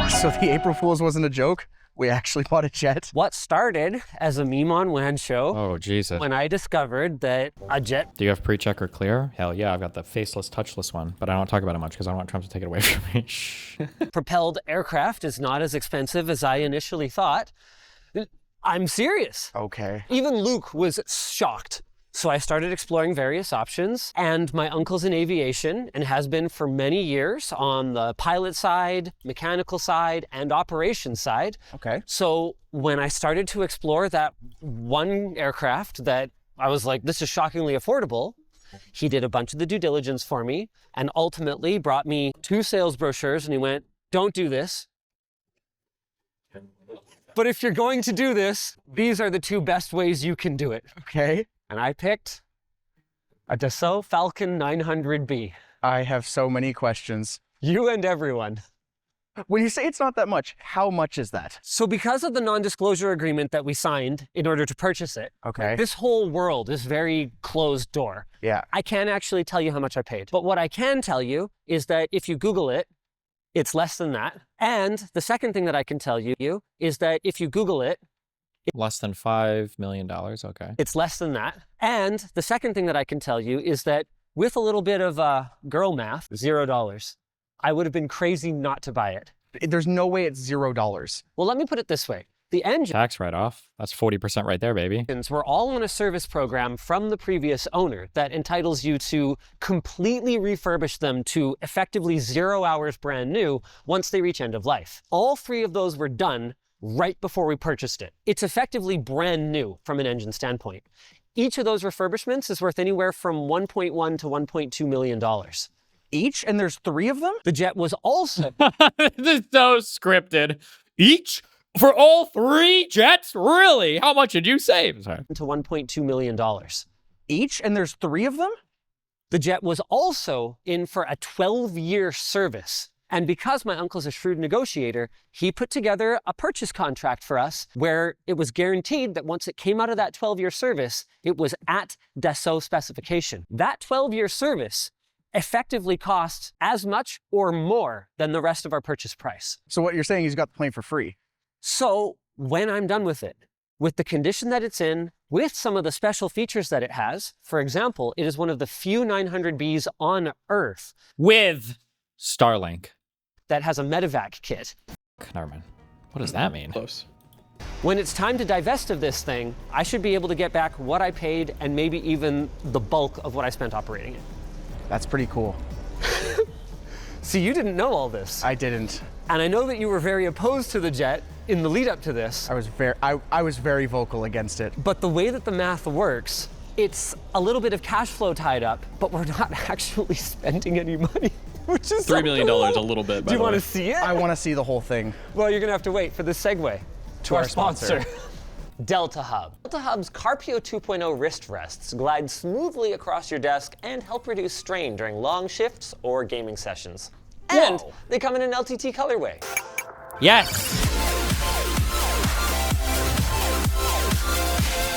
So the April Fool's wasn't a joke? We actually bought a jet? What started as a meme on WAN show. Oh, Jesus. When I discovered that a jet... Do you have pre-check or clear? Hell yeah, I've got the faceless, touchless one, but I don't talk about it much because I don't want Trump to take it away from me. propelled aircraft is not as expensive as I initially thought. I'm serious. Okay. Even Luke was shocked. So I started exploring various options, and my uncle's in aviation and has been for many years on the pilot side, mechanical side, and operations side. Okay. So when I started to explore that one aircraft that I was like, this is shockingly affordable, he did a bunch of the due diligence for me and ultimately brought me 2 sales brochures, and he went, don't do this. But if you're going to do this, these are the 2 best ways you can do it. Okay. And I picked a Dassault Falcon 900B. I have so many questions. You and everyone. When you say it's not that much, how much is that? So because of the non-disclosure agreement that we signed in order to purchase it, Okay. this whole world is very closed door. Yeah. I can't actually tell you how much I paid. But what I can tell you is that if you Google it, it's less than that. And the second thing that I can tell you is that if you Google it, Less than $5 million, okay. it's less than that. And the second thing that I can tell you is that with a little bit of girl math, $0. I would have been crazy not to buy it. There's no way it's $0. Well, let me put it this way. The engines Tax write-off, that's 40% right there, baby. were all on a service program from the previous owner that entitles you to completely refurbish them to effectively 0 hours brand new once they reach end of life. All 3 of those were done right before we purchased it. It's effectively brand new from an engine standpoint. Each of those refurbishments is worth anywhere from $1.1 to $1.2 million. Each? And there's 3 of them? The jet was also This is so scripted. Each? For all 3 jets? Really? How much did you save? Sorry. to $1.2 million. Each? And there's 3 of them? The jet was also in for a 12-year service. And because my uncle's a shrewd negotiator, he put together a purchase contract for us where it was guaranteed that once it came out of that 12-year service, it was at Dassault specification. That 12-year service effectively cost as much or more than the rest of our purchase price. So what you're saying is you got the plane for free? So when I'm done with it, with the condition that it's in, with some of the special features that it has, for example, it is one of the few 900Bs on Earth With Starlink. that has a medevac kit. Never mind. What does that mean? Close. When it's time to divest of this thing, I should be able to get back what I paid and maybe even the bulk of what I spent operating it. That's pretty cool. See, you didn't know all this. I didn't. And I know that you were very opposed to the jet in the lead up to this. I was very vocal against it. But the way that the math works, it's a little bit of cash flow tied up, but we're not actually spending any money, which is $3 million, cool. a little bit, by Do you the want way. to see it? I want to see the whole thing. Well, you're going to have to wait for this segue to our sponsor. Delta Hub. Delta Hub's Carpio 2.0 wrist rests glide smoothly across your desk and help reduce strain during long shifts or gaming sessions. And Whoa. they come in an LTT colorway. Yes!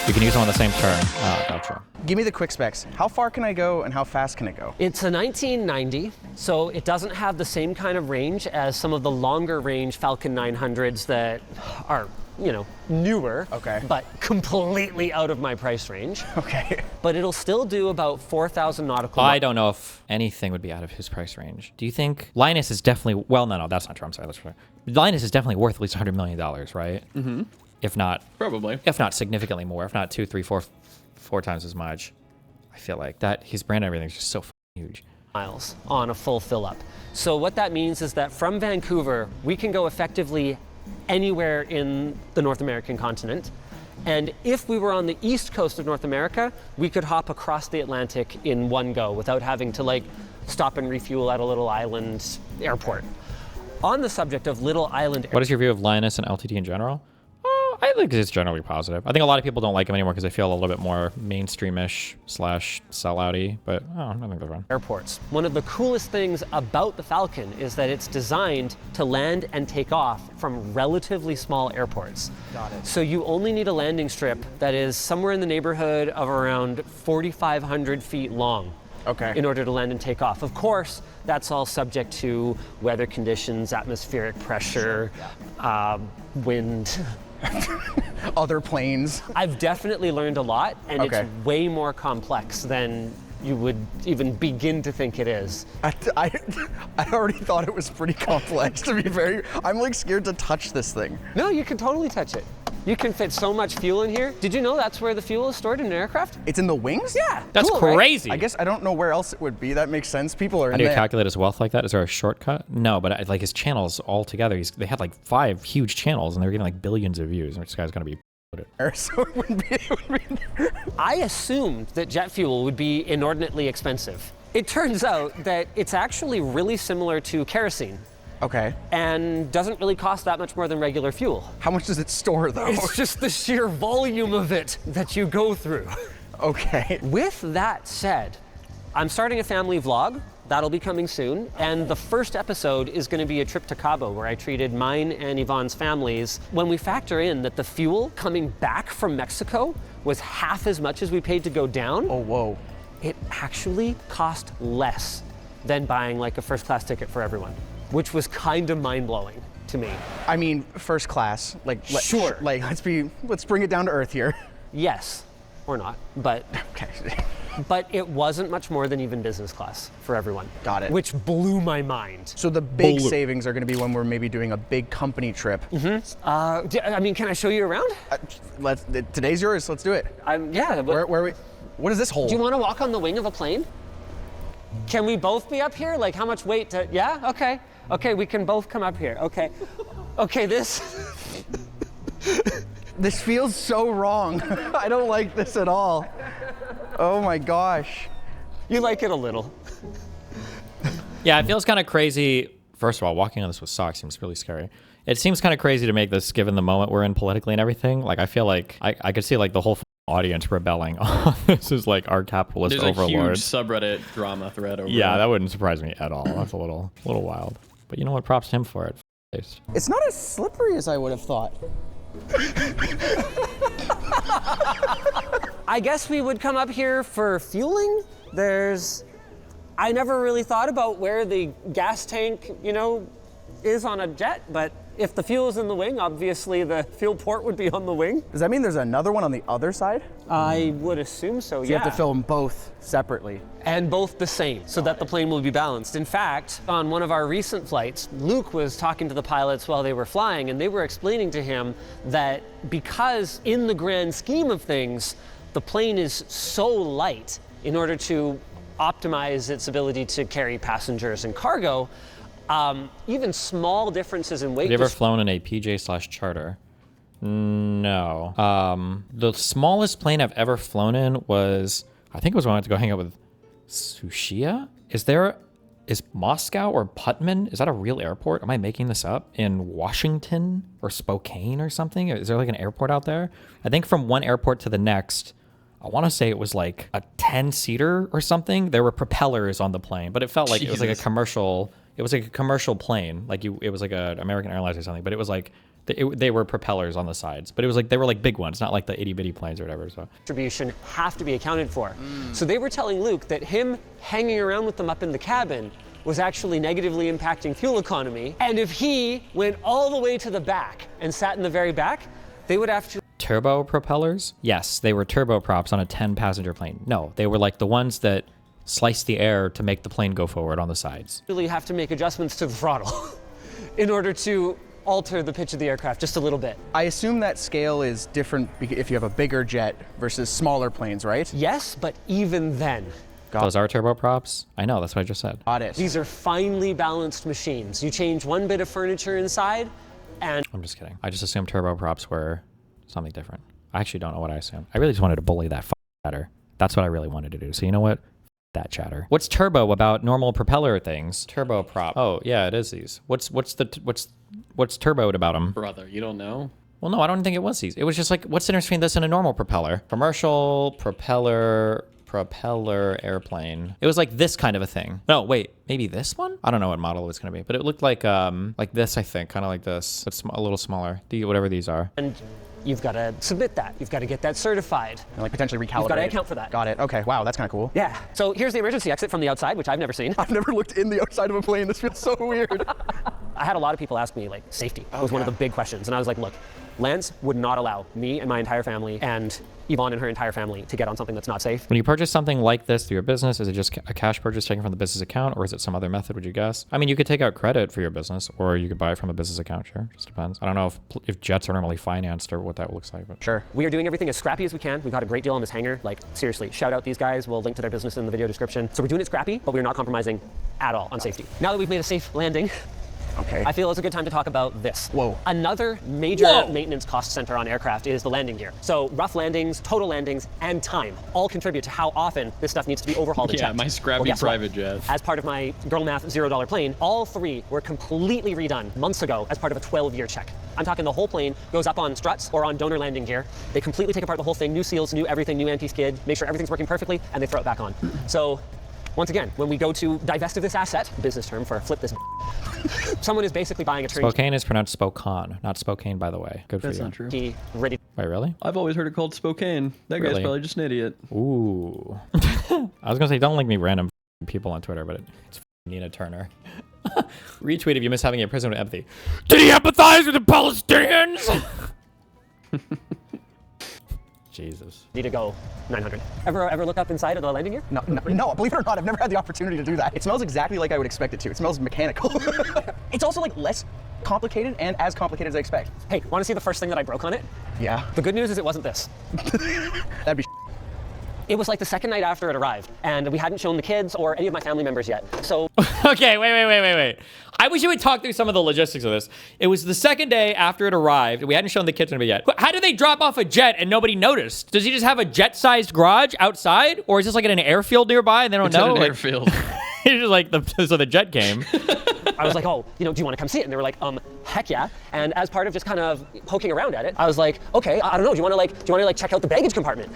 You can use them on the same turn. Oh, gotcha. Give me the quick specs. How far can I go and how fast can it go? It's a 1990, so it doesn't have the same kind of range as some of the longer range Falcon 900s that are, you know, newer, Okay. but completely out of my price range. Okay. But it'll still do about 4,000 nautical I don't know if anything would be out of his price range. Do you think Linus is definitely, well, no, that's not true. I'm sorry. That's true. Linus is definitely worth at least $100 million, right? Mm-hmm. If not significantly more, if not 2, 3, 4 times as much. I feel like that his brand and everything is just so huge. miles on a full fill up. So what that means is that from Vancouver, we can go effectively anywhere in the North American continent. And if we were on the east coast of North America, we could hop across the Atlantic in one go without having to like stop and refuel at a little island airport. On the subject of little island What is your view of Linus and LTT in general? I think it's generally positive. I think a lot of people don't like them anymore because they feel a little bit more mainstreamish / sellouty, but I think they're fun. airports. One of the coolest things about the Falcon is that it's designed to land and take off from relatively small airports. Got it. So you only need a landing strip that is somewhere in the neighborhood of around 4,500 feet long. Okay. in order to land and take off. Of course, that's all subject to weather conditions, atmospheric pressure, wind. Other planes. I've definitely learned a lot, and Okay. it's way more complex than you would even begin to think it is. I already thought it was pretty complex, to be very. I'm like scared to touch this thing. No, you can totally touch it. You can fit so much fuel in here. Did you know that's where the fuel is stored in an aircraft? It's in the wings? Yeah. That's cool, right? crazy. I guess I don't know where else it would be. That makes sense. People are How in do you there. calculate his wealth like that? Is there a shortcut? No, but like his channels all together, they had like 5 huge channels and they were getting like billions of views. And this guy's gonna be So it wouldn't be. I assumed that jet fuel would be inordinately expensive. It turns out that it's actually really similar to kerosene Okay. and doesn't really cost that much more than regular fuel. How much does it store though? It's just the sheer volume of it that you go through. Okay. With that said, I'm starting a family vlog. That'll be coming soon. And the first episode is going to be a trip to Cabo where I treated mine and Yvonne's families. When we factor in that the fuel coming back from Mexico was half as much as we paid to go down, Oh, whoa. it actually cost less than buying like a first class ticket for everyone, which was kind of mind blowing to me. I mean, first class. Like, Sure. Like, let's bring it down to earth here. Yes, or not, but Okay. it wasn't much more than even business class for everyone. Got it. Which blew my mind. So the big savings are going to be when we're maybe doing a big company trip. I mean, can I show you around? Today's yours. Let's do it. Yeah. But Where we? What is this hole? do you want to walk on the wing of a plane? Can we both be up here? Like how much weight to, yeah? Okay. Okay, we can both come up here. Okay. Okay, this. This feels so wrong. I don't like this at all. Oh my gosh. You like it a little. Yeah, it feels kind of crazy. First of all, walking on this with socks seems really scary. It seems kind of crazy to make this given the moment we're in politically and everything. Like, I feel like I could see like the whole audience rebelling. This is like our capitalist There's a huge overlords. subreddit drama thread over Yeah, it. that wouldn't surprise me at all. That's a little wild. But you know what? Props to him for it. Taste. It's not as slippery as I would have thought. I guess we would come up here for fueling. I never really thought about where the gas tank, is on a jet, but if the fuel is in the wing, obviously the fuel port would be on the wing. Does that mean there's another one on the other side? I would assume so, You have to film both separately. And both the same, so that the plane will be balanced. In fact, on one of our recent flights, Luke was talking to the pilots while they were flying, and they were explaining to him that because in the grand scheme of things, the plane is so light in order to optimize its ability to carry passengers and cargo, even small differences in weight. Have you ever flown in a PJ/charter? No. The smallest plane I've ever flown in was, I think it was when I went to go hang out with Sushia. Is Moscow or Putman, is that a real airport? Am I making this up? In Washington or Spokane or something? Is there like an airport out there? I think from one airport to the next, I want to say it was like a 10-seater or something. There were propellers on the plane, but it felt like it was like a commercial. It was like a commercial plane, it was like an American Airlines or something. But it was like they were propellers on the sides, but it was like they were like big ones, not like the itty bitty planes or whatever. So Distribution have to be accounted for. So they were telling Luke that him hanging around with them up in the cabin was actually negatively impacting fuel economy. And if he went all the way to the back and sat in the very back, they would have to turbo propellers? Yes, they were turboprops on a 10-passenger plane. No, they were like the ones that slice the air to make the plane go forward on the sides. really have to make adjustments to the throttle in order to alter the pitch of the aircraft just a little bit. I assume that scale is different if you have a bigger jet versus smaller planes, right? Yes, but even then, Those are turboprops? I know, that's what I just said. Got it. these are finely balanced machines. You change one bit of furniture inside and I'm just kidding. I just assumed turboprops were something different. I actually don't know what I assumed. I really just wanted to bully that chatter. That's what I really wanted to do. So you know what? That chatter. What's turbo about normal propeller things? Turboprop. Oh yeah, it is these. What's turboed about them? Brother, you don't know? Well, no, I don't think it was these. It was just like, what's the difference between this and a normal propeller? Commercial propeller airplane. It was like this kind of a thing. No, wait, maybe this one? I don't know what model it was going to be, but it looked like this, I think, kind of like this, but a little smaller. Whatever these are. You've got to submit that. You've got to get that certified. And like potentially recalibrate. You've got to account for that. Got it. Okay. Wow, that's kind of cool. Yeah. So here's the emergency exit from the outside, which I've never seen. I've never looked in the outside of a plane. This feels so weird. I had a lot of people ask me, like, safety was one of the big questions. And I was like, look, Lance would not allow me and my entire family and Yvonne and her entire family to get on something that's not safe. When you purchase something like this through your business, is it just a cash purchase taken from the business account, or is it some other method, would you guess? I mean, you could take out credit for your business, or you could buy it from a business account, sure. Just depends. I don't know if jets are normally financed or what that looks like. But. Sure. We are doing everything as scrappy as we can. We've got a great deal on this hangar. Like, seriously, shout out these guys. We'll link to their business in the video description. So we're doing it scrappy, but we're not compromising at all on safety. Now that we've made a safe landing, okay. I feel it's a good time to talk about this. Whoa. Another major maintenance cost center on aircraft is the landing gear. So rough landings, total landings, and time all contribute to how often this stuff needs to be overhauled and checked. My scrappy private jet. As part of my girl math $0 plane, all three were completely redone months ago as part of a 12-year check. I'm talking the whole plane goes up on struts or on donor landing gear. They completely take apart the whole thing, new seals, new everything, new anti-skid, make sure everything's working perfectly, and they throw it back on. So once again, when we go to divest of this asset, business term for flip this, someone is basically buying a turnkey. Spokane is pronounced Spokane, not Spokane, by the way. Good for you. That's not true. Ready. Wait, really? I've always heard it called Spokane. That guy's Really? probably just an idiot. Ooh. I was gonna say, don't link me random people on Twitter, but it's Nina Turner. Retweet if you miss having a prison with empathy. Did he empathize with the Palestinians? Jesus. Need to go 900. Ever look up inside of the landing gear? No, believe it or not, I've never had the opportunity to do that. It smells exactly like I would expect it to. It smells mechanical. It's also like less complicated and as complicated as I expect. Hey, want to see the first thing that I broke on it? Yeah. The good news is it wasn't this. That'd be It was like the second night after it arrived, and we hadn't shown the kids or any of my family members yet. So Okay, wait. I wish you would talk through some of the logistics of this. It was the second day after it arrived. We hadn't shown the kitchen of it yet. How did they drop off a jet and nobody noticed? Does he just have a jet-sized garage outside? Or is this like at an airfield nearby and they don't It's know? at an Like, airfield. it's just like so the jet came. I was like, oh, do you want to come see it? And they were like, heck yeah. And as part of just kind of poking around at it, I was like, okay, I don't know, do you want to check out the baggage compartment?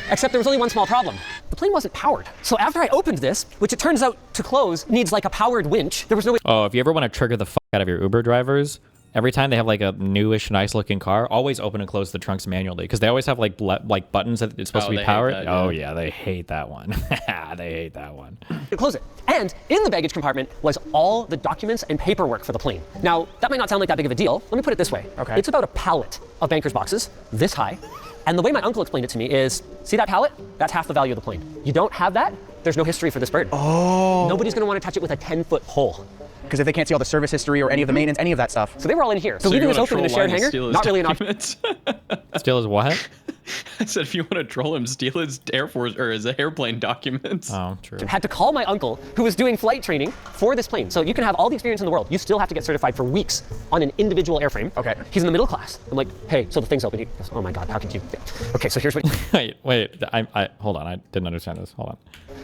Except there was only one small problem. The plane wasn't powered. So after I opened this, which it turns out to close needs like a powered winch, there was no way. Oh, if you ever want to trigger the fuck out of your Uber drivers, every time they have like a newish, nice looking car, always open and close the trunks manually because they always have like buttons that it's supposed to be powered. That, yeah. Oh yeah, they hate that one. They hate that one. To close it. And in the baggage compartment was all the documents and paperwork for the plane. Now, that might not sound like that big of a deal. Let me put it this way. Okay. It's about a pallet of banker's boxes, this high. And the way my uncle explained it to me is, see that pallet? That's half the value of the plane. You don't have that, there's no history for this bird. Oh. Nobody's gonna want to touch it with a 10-foot pole. Because if they can't see all the service history or any of the maintenance, any of that stuff. So they were all in here. So So leaving you this wanna open in a troll shared Linus, hangar, steal his not really an option. documents? Still is what? I said if you want to troll him, steal his Air Force or his airplane documents. Oh, true. Had to call my uncle who was doing flight training for this plane. So you can have all the experience in the world. You still have to get certified for weeks on an individual airframe. Okay. He's in the middle class. I'm like, hey, so the thing's open. He goes, oh my God, how could you? Okay, so here's what. Wait. I hold on. I didn't understand this. Hold on.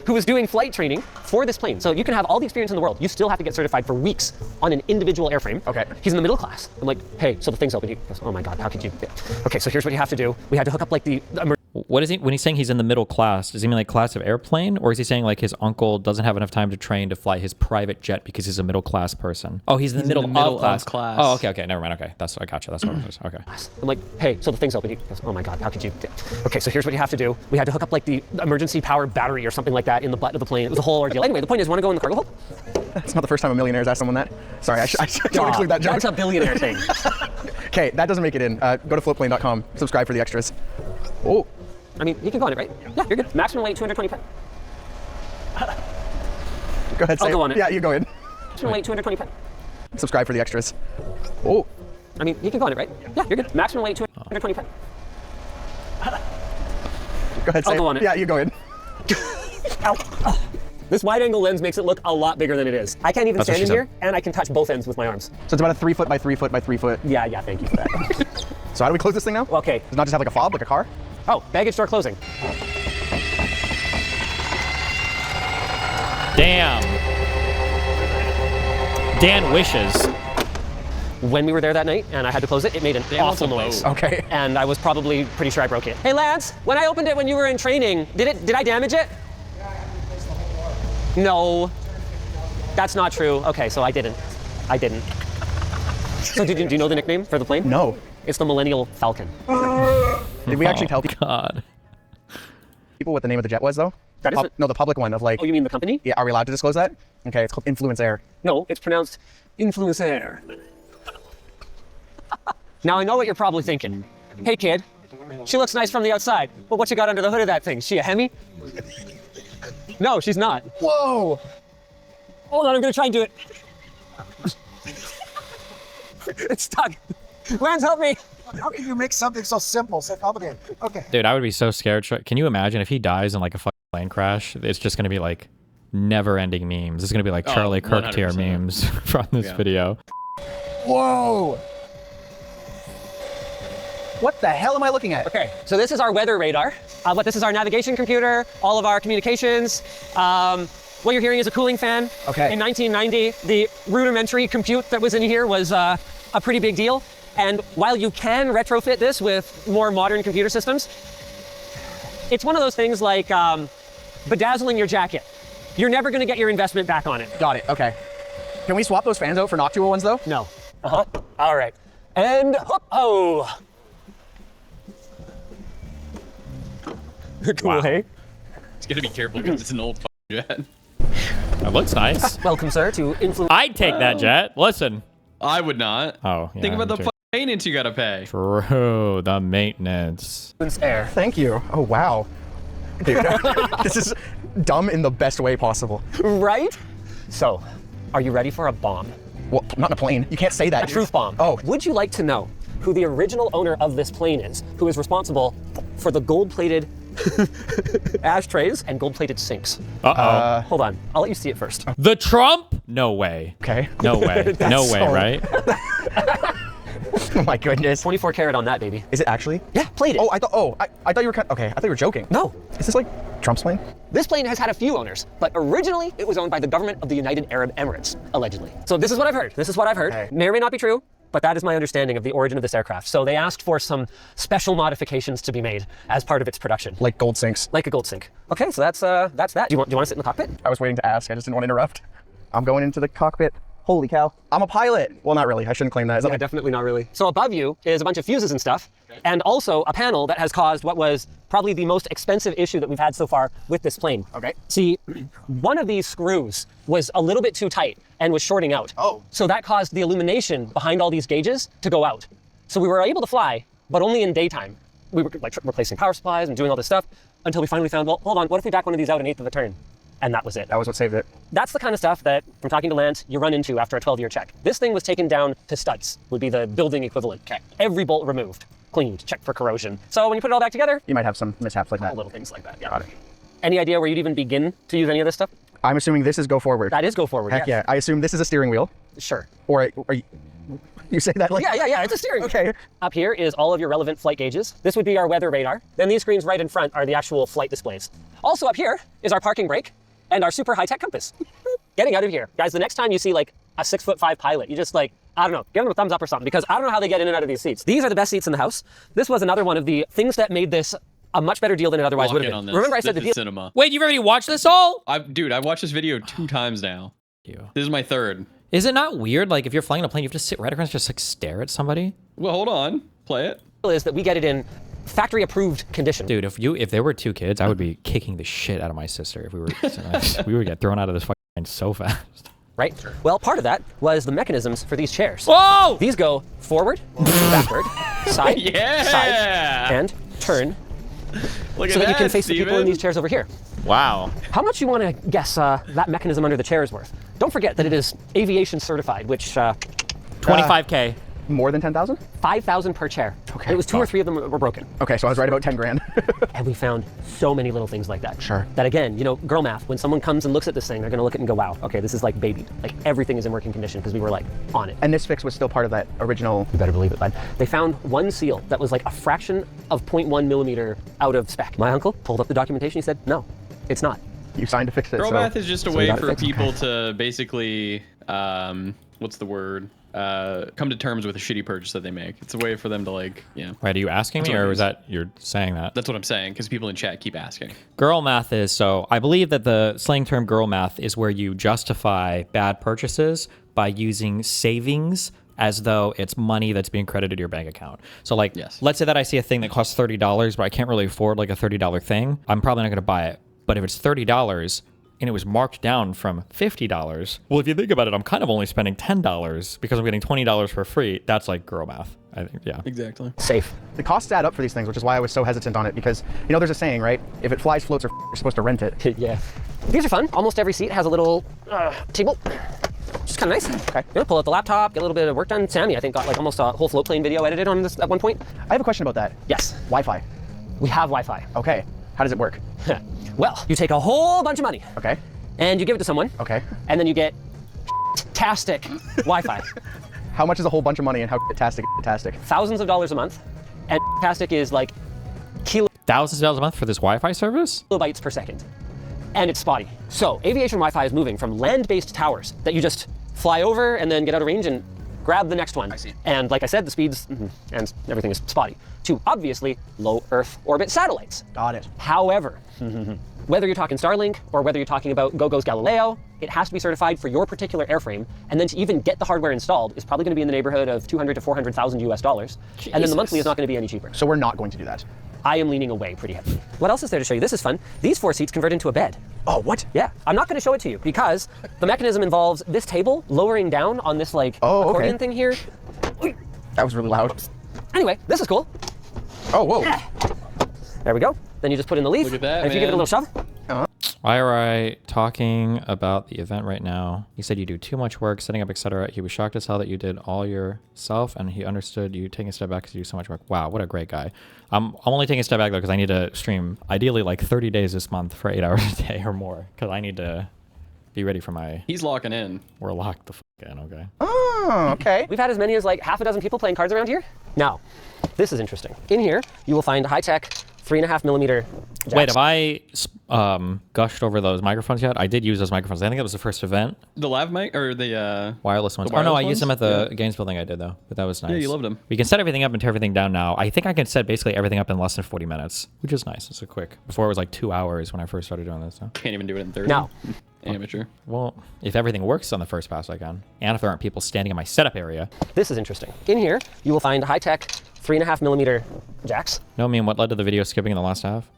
Who was doing flight training for this plane. So you can have all the experience in the world. You still have to get certified for weeks on an individual airframe. Okay. He's in the middle class. I'm like, hey, so the thing's open. He goes, oh my God, how could you? Okay, so here's what you have to do. We had to hook up like the What is he when he's saying he's in the middle class? Does he mean like class of airplane, or is he saying like his uncle doesn't have enough time to train to fly his private jet because he's a middle class person? Oh, he's in the middle of class. Oh, okay, never mind. Okay, I gotcha. That's what it was. Okay. I'm like, hey, so the thing's open. He goes, oh my God, how could you? Okay, so here's what you have to do. We had to hook up like the emergency power battery or something like that in the butt of the plane. It was a whole ordeal. Anyway, the point is, want to go in the cargo hold? It's not the first time a millionaire's asked someone that. Sorry, I should include that joke. That's a billionaire thing. Okay, that doesn't make it in. Go to floatplane.com. Subscribe for the extras. Oh. I mean, you can go on it, right? Yeah, you're good. Maximum weight, 220 pounds. Go ahead, say I'll go it. on it. Yeah, you go in. Maximum weight, 220 pounds. Subscribe for the extras. Oh. I mean, you can go on it, right? Yeah, you're good. Maximum weight, 220 pounds. Go ahead, say I'll go it. on it. Yeah, you go in. Ow. This wide-angle lens makes it look a lot bigger than it is. I can't even That's what stand in she here, and I can touch both ends with my arms. So it's about a 3 foot by 3 foot by 3 foot. Yeah, thank you for that. So how do we close this thing now? Okay. Does it not just have like a fob, like a car? Oh, baggage door closing. Damn. Dan wishes. When we were there that night and I had to close it, it made an awful noise. Okay. And I was probably pretty sure I broke it. Hey Lance, when I opened it when you were in training, did I damage it? No. That's not true. Okay, so I didn't. So do you know the nickname for the plane? No. It's the Millennial Falcon. Did we actually tell God. people what the name of the jet was, though? That is No, the public one of like... Oh, you mean the company? Yeah, are we allowed to disclose that? Okay, it's called Influence Air. No, it's pronounced Influence Air. Now I know what you're probably thinking. Hey kid, she looks nice from the outside, but what you got under the hood of that thing? She a Hemi? No, she's not. Whoa! Hold on, I'm gonna try and do it. It's stuck. Lance, help me. How can you make something so simple, so complicated? Okay. Dude, I would be so scared. Can you imagine if he dies in like a fucking plane crash? It's just gonna be like never-ending memes. It's gonna be like Charlie Kirk tier 100%. memes from this video. Whoa! What the hell am I looking at? Okay, so this is our weather radar. But this is our navigation computer, all of our communications. What you're hearing is a cooling fan. Okay. In 1990, the rudimentary compute that was in here was a pretty big deal. And while you can retrofit this with more modern computer systems, it's one of those things like bedazzling your jacket. You're never gonna get your investment back on it. Got it, okay. Can we swap those fans out for noctual ones, though? No. All right. And oh. Cool, hey? It's gonna be careful because it's an old jet. That looks nice. Welcome, sir, to Influence. I'd take that jet. Listen. I would not. Oh, yeah. Think about the me too. maintenance you gotta pay. True, the maintenance. Air. Thank you. Oh, wow. Dude, this is dumb in the best way possible. Right? So, are you ready for a bomb? Well, not in a plane. You can't say that. A truth bomb. Oh. Would you like to know who the original owner of this plane is, who is responsible for the gold-plated ashtrays and gold-plated sinks? Hold on, I'll let you see it first. The Trump? No way. Okay. No way. No way, so- right? Oh my goodness. 24 karat on that, baby. Is it actually? Yeah, plated. Oh, I thought you were okay, I thought you were joking. No. Is this like Trump's plane? This plane has had a few owners, but originally it was owned by the government of the United Arab Emirates, allegedly. So this is what I've heard. Okay. May or may not be true, but that is my understanding of the origin of this aircraft. So they asked for some special modifications to be made as part of its production. Like gold sinks. Like a gold sink. Okay, so that's that. Do you want to sit in the cockpit? I was waiting to ask. I just didn't want to interrupt. I'm going into the cockpit. Holy cow. I'm a pilot. Well, not really. I shouldn't claim that. Is that Yeah, like- definitely not really. So above you is a bunch of fuses and stuff, and also a panel that has caused what was probably the most expensive issue that we've had so far with this plane. Okay. See, one of these screws was a little bit too tight and was shorting out. Oh. So that caused the illumination behind all these gauges to go out. So we were able to fly, but only in daytime. We were like replacing power supplies and doing all this stuff until we finally found, well, hold on, what if we back one of these out an eighth of a turn? And that was it. That was what saved it. That's the kind of stuff that, from talking to Lance, you run into after a 12-year check. This thing was taken down to studs, would be the building equivalent. Okay. Every bolt removed, cleaned, checked for corrosion. So when you put it all back together, You might have some mishaps like that. little things like that, yeah. Got it. Any idea where you'd even begin to use any of this stuff? I'm assuming this is go forward. That is go forward, Heck yes. yeah. I assume this is a steering wheel. Sure. Or are you say that like... Yeah, it's a steering wheel. Okay. Up here is all of your relevant flight gauges. This would be our weather radar. Then these screens right in front are the actual flight displays. Also up here is our parking brake and our super high-tech compass. Getting out of here. Guys, the next time you see like a 6'5" pilot, you just like, I don't know, give them a thumbs up or something, because I don't know how they get in and out of these seats. These are the best seats in the house. This was another one of the things that made this a much better deal than it otherwise would Lock have in on been. this. Remember I said This the is deal. cinema. Wait, you've already watched this all? Dude, I watched this video 2 times now. You. This is my 3rd. Is it not weird? Like if you're flying a plane, you have to sit right across and just like stare at somebody? Well, hold on. Play it. Is that we get it in factory approved condition. Dude, if there were 2 kids, I would be kicking the shit out of my sister if we were we would get thrown out of this fucking plane so fast. Right? Well, part of that was the mechanisms for these chairs. Whoa! These go forward, backward, side, Yeah! side, and turn, Look so at that you can face the people in Steven. these chairs over here. Wow. How much you want to guess that mechanism under the chair is worth? Don't forget that it is aviation certified, which 25K. More than 10,000? 5,000 per chair. Okay. It was 2 or 3 of them were broken. Okay, so I was right about 10 grand. And we found so many little things like that. Sure. That again, you know, girl math, when someone comes and looks at this thing, they're going to look at it and go, wow, okay, this is like baby. Like everything is in working condition because we were like on it. And this fix was still part of that original... You better believe it, bud. They found one seal that was like a fraction of 0.1 millimeter out of spec. My uncle pulled up the documentation. He said, no, it's not. You signed to fix it, Girl so... math is just a we way got it for fixed. people to basically, what's the word? Come to terms with a shitty purchase that they make. It's a way for them to like, yeah. Wait, are you asking me what it or is. was that you're saying that? That's what I'm saying, because people in chat keep asking. Girl math is, so I believe that the slang term girl math is where you justify bad purchases by using savings as though it's money that's being credited to your bank account. So like, Yes. let's say that I see a thing that costs $30, but I can't really afford like a $30 thing. I'm probably not going to buy it. But if it's $30 and it was marked down from $50, well, if you think about it, I'm kind of only spending $10 because I'm getting $20 for free. That's like girl math, I think. Yeah. Exactly. Safe. The costs add up for these things, which is why I was so hesitant on it, because, you know, there's a saying, right? If it flies, floats, or you're supposed to rent it. Yeah. These are fun. Almost every seat has a little table, which is kind of nice. Okay. Pull out the laptop, get a little bit of work done. Sammy, I think, got like almost a whole float plane video edited on this at one point. I have a question about that. Yes. Wi-Fi. We have Wi-Fi. Okay. How does it work? Well, you take a whole bunch of money Okay. and you give it to someone. Okay. And then you get tastic Wi-Fi. How much is a whole bunch of money and how fantastic? Thousands of dollars a month. And tastic is like Thousands of dollars a month for this Wi-Fi service? kilobytes per second. And it's spotty. So aviation Wi-Fi is moving from land-based towers that you just fly over and then get out of range and grab the next one. I see. And like I said, the speeds and everything is spotty. To obviously low Earth orbit satellites. Got it. However, whether you're talking Starlink or whether you're talking about Gogo's Galileo, it has to be certified for your particular airframe. And then to even get the hardware installed is probably going to be in the neighborhood of $200,000 to $400,000 US. And then the monthly is not going to be any cheaper. So we're not going to do that. I am leaning away pretty heavily. What else is there to show you? This is fun. These 4 seats convert into a bed. Oh, what? Yeah, I'm not going to show it to you because the mechanism involves this table lowering down on this like accordion thing here. That was really loud. Anyway, this is cool. Oh, whoa. There we go. Then you just put in the leaf. Look at that, and if you give it a man. little shove. Why are I talking about the event right now? He said you do too much work, setting up, etc. He was shocked as hell that you did all yourself, and he understood you taking a step back because you do so much work. Wow, what a great guy. I'm only taking a step back though because I need to stream ideally like 30 days this month for 8 hours a day or more because I need to be ready for my. He's locking in. We're locked the f in, okay? Oh, okay. We've had as many as like half a dozen people playing cards around here. Now, this is interesting. In here, you will find high-tech 3.5mm jacks. Wait, have I gushed over those microphones yet? I did use those microphones. I think it was the first event. The lav mic or the Wireless ones. the Oh no, I wireless used them ones? at the games building I did though, but that was nice. Yeah, you loved them. We can set everything up and tear everything down now. I think I can set basically everything up in less than 40 minutes, which is nice. It's a quick. Before it was like 2 hours when I first started doing this. So. Can't even do it in 30. Now, Amateur. Well, if everything works on the first pass, I can. And if there aren't people standing in my setup area. this is interesting. In here, you will find high-tech 3.5mm jacks. No, I mean, what led to the video skipping in the last half?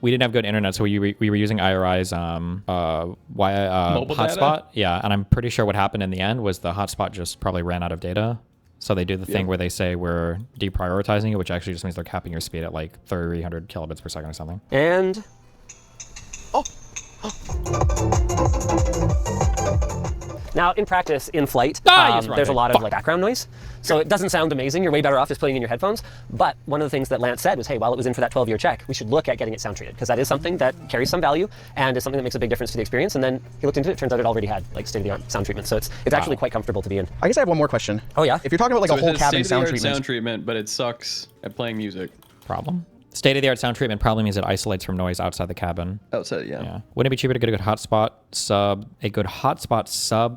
We didn't have good internet, so we were using IRI's Mobile hotspot. data? Yeah, and I'm pretty sure what happened in the end was the hotspot just probably ran out of data. So they do the thing where they say we're deprioritizing it, which actually just means they're capping your speed at like 300 kilobits per second or something. And now, in practice, in flight, he's there's a right. lot of like background noise. So it doesn't sound amazing. You're way better off just putting in your headphones. But one of the things that Lance said was, hey, while it was in for that 12-year check, we should look at getting it sound treated because that is something that carries some value and is something that makes a big difference to the experience. And then he looked into it. Turns out it already had like state-of-the-art sound treatment. So it's actually quite comfortable to be in. I guess I have one more question. Oh, yeah? If you're talking about like So a whole it has cabin sound state-of-the-art treatment. sound treatment, but it sucks at playing music. Problem? State-of-the-art sound treatment probably means it isolates from noise outside the cabin. Outside, yeah. Yeah. Wouldn't it be cheaper to get a good hotspot sub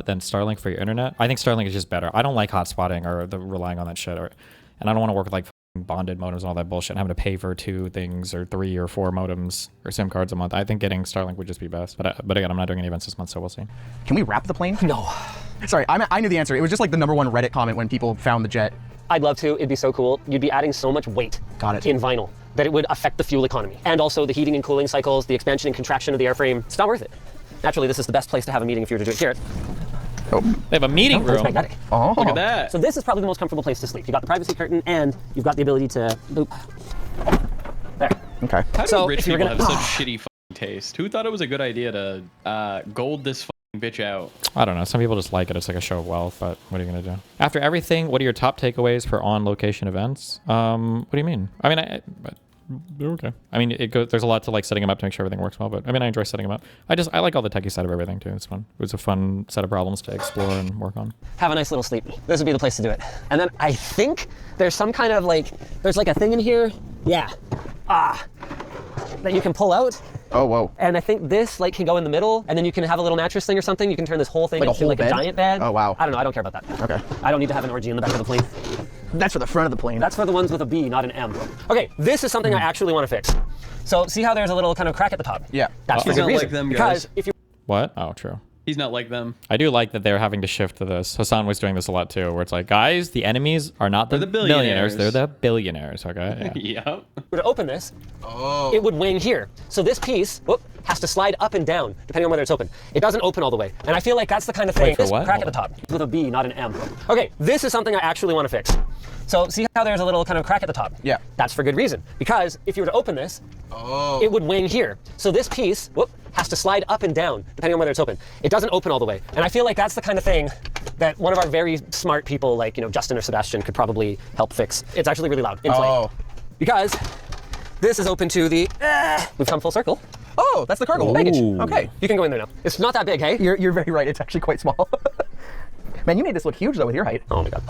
than Starlink for your internet? I think Starlink is just better. I don't like hotspotting or the relying on that shit, and I don't want to work with like bonded modems and all that bullshit and having to pay for 2 things or 3 or 4 modems or SIM cards a month. I think getting Starlink would just be best. But again, I'm not doing any events this month, so we'll see. Can we wrap the plane? No. Sorry, I knew the answer. It was just like the #1 Reddit comment when people found the jet. I'd love to. It'd be so cool. You'd be adding so much weight Got it. in vinyl that it would affect the fuel economy. And also the heating and cooling cycles, the expansion and contraction of the airframe. It's not worth it. Naturally, this is the best place to have a meeting if you were to do it here. They have a meeting It's room. magnetic. Oh. Look at that. So this is probably the most comfortable place to sleep. You got the privacy curtain and you've got the ability to boop. There. Okay. How do So rich if you're people gonna- have such shitty fucking taste? Who thought it was a good idea to gold this fucking bitch out? I don't know. Some people just like it. It's like a show of wealth, but what are you going to do? After everything, what are your top takeaways for on-location events? What do you mean? I mean, they're okay. I mean, there's a lot to like setting them up to make sure everything works well, but I mean, I enjoy setting them up. I like all the techie side of everything too. It's fun. It was a fun set of problems to explore and work on. Have a nice little sleep. This would be the place to do it. And then I think there's some kind of like, there's like a thing in here. Yeah. That you can pull out. Oh, whoa. And I think this like can go in the middle, and then you can have a little mattress thing or something. You can turn this whole thing Like a into whole like bed? a giant bed. Oh, wow. I don't know. I don't care about that. Okay. I don't need to have an orgy in the back of the plane. That's for the front of the plane. That's for the ones with a B, not an M. Okay, this is something I actually want to fix. So see how there's a little kind of crack at the top? Yeah. That's for He's good not reason. like them guys. Because if you What? Oh, true. He's not like them. I do like that they're having to shift to this. Hassan was doing this a lot too, where it's like, guys, the enemies are not the millionaires, they're the billionaires, okay? Yeah. Yep. We're to open this, it would wing here. So this piece has to slide up and down, depending on whether it's open. It doesn't open all the way. And I feel like that's the kind of thing. Wait, for this what? crack at the top, with a B, not an M. Okay, this is something I actually want to fix. So see how there's a little kind of crack at the top? Yeah. That's for good reason. Because if you were to open this, it would wing here. So this piece, has to slide up and down, depending on whether it's open. It doesn't open all the way. And I feel like that's the kind of thing that one of our very smart people, like, Justin or Sebastian, could probably help fix. It's actually really loud. Inflate. Because this is open to the, we've come full circle. Oh, that's the cargo baggage. Okay. You can go in there now. It's not that big, hey? You're very right. It's actually quite small. Man, you made this look huge though with your height. Oh my God.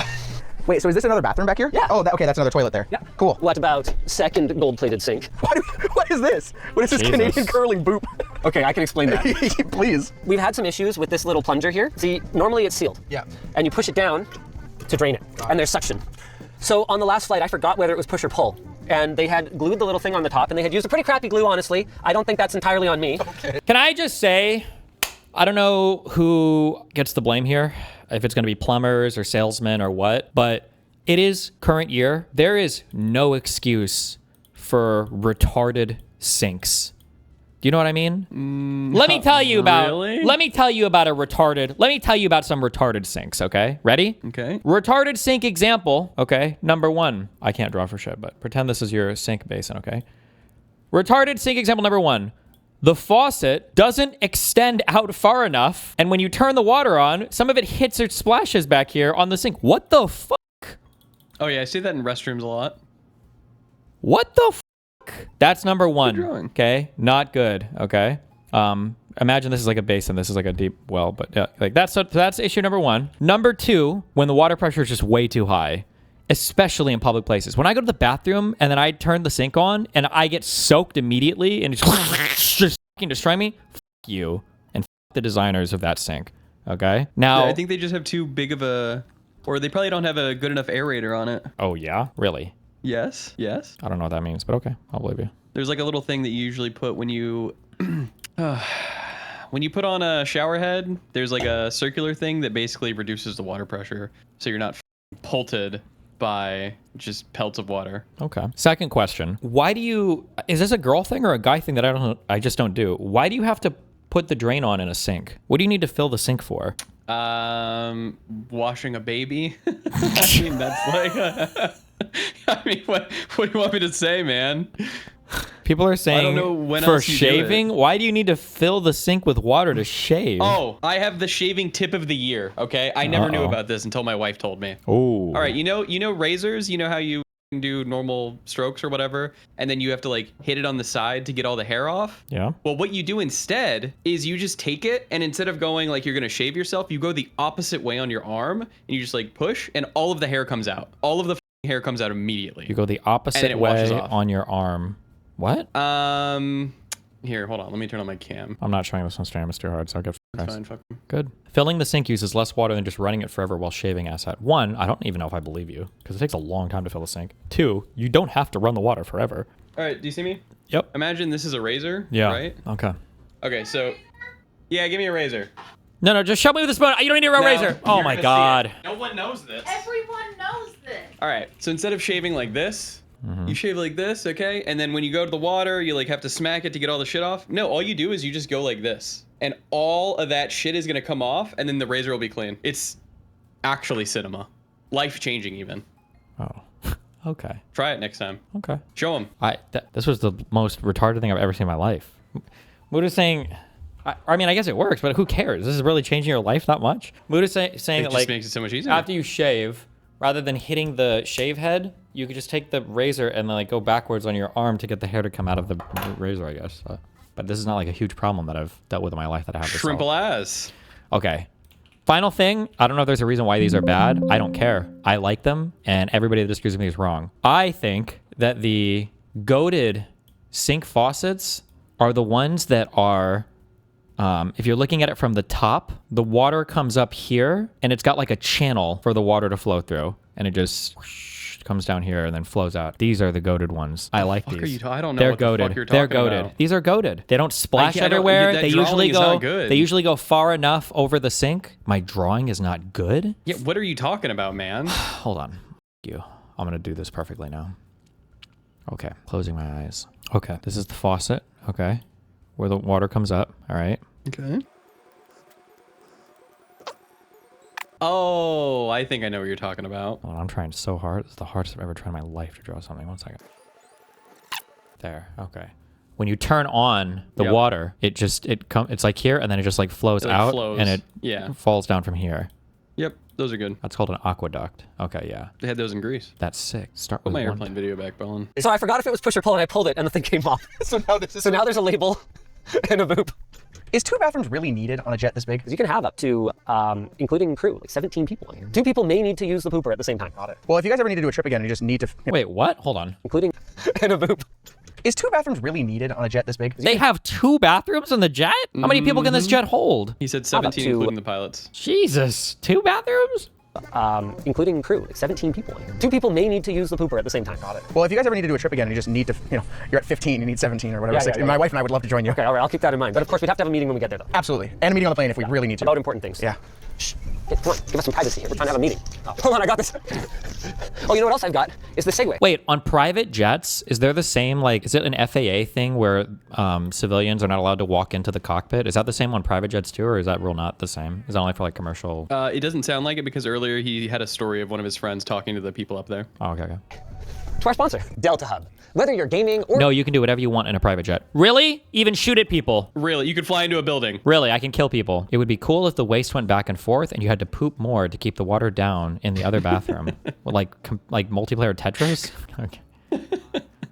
Wait, so is this another bathroom back here? Yeah. Oh, okay, that's another toilet there. Yeah. Cool. What about second gold-plated sink? What is this? What is this Jesus. Canadian curling boop? Okay, I can explain that. Please. We've had some issues with this little plunger here. See, normally it's sealed. Yeah. And you push it down to drain it. And there's suction. So on the last flight, I forgot whether it was push or pull. And they had glued the little thing on the top, and they had used a pretty crappy glue, honestly. I don't think that's entirely on me. Okay. Can I just say, I don't know who gets the blame here, if it's going to be plumbers or salesmen or what, but it is current year. There is no excuse for retarded sinks. Do you know what I mean? Let me tell you about some retarded sinks, okay? Ready? Okay. Retarded sink example, okay? Number one. I can't draw for shit, but pretend this is your sink basin, okay? Retarded sink example number one. The faucet doesn't extend out far enough, and when you turn the water on, some of it hits or splashes back here on the sink. What the fuck? Oh yeah, I see that in restrooms a lot. What the fuck? That's number one. drawing. Okay, not good. Okay. Imagine this is like a basin. This is like a deep well, but yeah, like that's issue number one. Number two, when the water pressure is just way too high, especially in public places. When I go to the bathroom and then I turn the sink on and I get soaked immediately and it's just fucking destroy me, fuck you and fuck the designers of that sink. Okay. Now Yeah, I think they just have too big of a, or they probably don't have a good enough aerator on it. Oh yeah, really? Yes. Yes. I don't know what that means, but okay, I'll believe you. There's like a little thing that you usually put when you when you put on a shower head, there's like a circular thing that basically reduces the water pressure so you're not pulted by just pelts of water. Okay. Second question. Why do you, is this a girl thing or a guy thing that I just don't do? Why do you have to put the drain on in a sink? What do you need to fill the sink for? Washing a baby. I mean, that's like I mean, what do you want me to say, man? People are saying I don't know when for else you do it. shaving, why do you need to fill the sink with water to shave? Oh, I have the shaving tip of the year, okay? I never knew Uh-oh. about this until my wife told me. Oh. All right, you know razors, you know how you do normal strokes or whatever, and then you have to like hit it on the side to get all the hair off? Yeah. Well, what you do instead is you just take it, and instead of going like you're gonna shave yourself, you go the opposite way on your arm, and you just like push, and all of the hair comes out. All of the hair comes out immediately. You go the And then opposite it washes way off. on your arm. What? Here, hold on. Let me turn on my cam. I'm not showing this on stream. It's too hard, so I'll get It's fine. Fuck. Good. Filling the sink uses less water than just running it forever while shaving asset. One, I don't even know if I believe you, because it takes a long time to fill a sink. Two, you don't have to run the water forever. All right, do you see me? Yep. Imagine this is a razor, Yeah. right? Okay. Okay, so, yeah, give me a razor. No, just show me with the spoon. You don't need a No, razor. Oh you're my gonna see God. it. No one knows this. Everyone knows this. All right, so instead of shaving like this, you shave like this, okay? And then when you go to the water, you like have to smack it to get all the shit off. No, all you do is you just go like this. And all of that shit is gonna come off, and then the razor will be clean. It's actually cinema. Life-changing even. Oh. Okay. Try it next time. Okay. Show them. This was the most retarded thing I've ever seen in my life. Muda's saying, I mean, I guess it works, but who cares? This is really changing your life that much? Muda's saying It that just like makes it so much easier. after you shave, rather than hitting the shave head, you could just take the razor and then like go backwards on your arm to get the hair to come out of the razor, I guess. But this is not like a huge problem that I've dealt with in my life that I have to solve. Shrimple ass. Okay. Final thing, I don't know if there's a reason why these are bad. I don't care. I like them, and everybody that disagrees with me is wrong. I think that the goated sink faucets are the ones that are, if you're looking at it from the top, the water comes up here, and it's got like a channel for the water to flow through, and it just comes down here and then flows out. These are the goated ones. I like these. I don't know They're what the goated. fuck you're They're talking goated. about. These are goated. They don't splash everywhere. They usually go far enough over the sink. My drawing is not good. Yeah, what are you talking about, man? Hold on. You. I'm gonna do this perfectly now. Okay, closing my eyes. Okay, this is the faucet. Okay, where the water comes up. All right. Okay. Oh, I think I know what you're talking about. Hold on, I'm trying so hard. It's the hardest I've ever tried in my life to draw something. 1 second. There. Okay. When you turn on the water, it's like here, and then it just like flows out, and it falls down from here. Yep, those are good. That's called an aqueduct. Okay, yeah. They had those in Greece. That's sick. Start Put with my airplane video back, Bellin. So I forgot if it was push or pull, and I pulled it, and the thing came off. So now there's a label and a boop. Is 2 bathrooms really needed on a jet this big? You can have up to, including crew, like 17 people in here. 2 people may need to use the pooper at the same time. Got it. Well, if you guys ever need to do a trip again, you just need to... Wait, what? Hold on. Including and a boop. Is 2 bathrooms really needed on a jet this big? They have 2 bathrooms on the jet? How many people can this jet hold? He said 17, including the pilots. Jesus, 2 bathrooms? Including crew, like 17 people in here. 2 people may need to use the pooper at the same time. Got it. Well, if you guys ever need to do a trip again, you just need to, you're at 15, you need 17 or whatever. 16. My wife and I would love to join you. Okay, all right, I'll keep that in mind. But of course, we'd have to have a meeting when we get there, though. Absolutely. And a meeting on the plane if we really need to. About important things. Yeah. Shh. Hey, come on, give us some privacy here. We're trying to have a meeting. Oh, hold on, I got this. Oh, you know what else I've got? Is the Segway. Wait, on private jets, is there the same, like, is it an FAA thing where civilians are not allowed to walk into the cockpit? Is that the same on private jets too, or is that rule not the same? Is that only for like commercial? It doesn't sound like it because earlier he had a story of one of his friends talking to the people up there. Oh, okay. To our sponsor, Delta Hub. Whether you're gaming or... No, you can do whatever you want in a private jet. Really? Even shoot at people? Really? You could fly into a building? Really? I can kill people. It would be cool if the waste went back and forth and you had to poop more to keep the water down in the other bathroom. like multiplayer Tetris? Okay.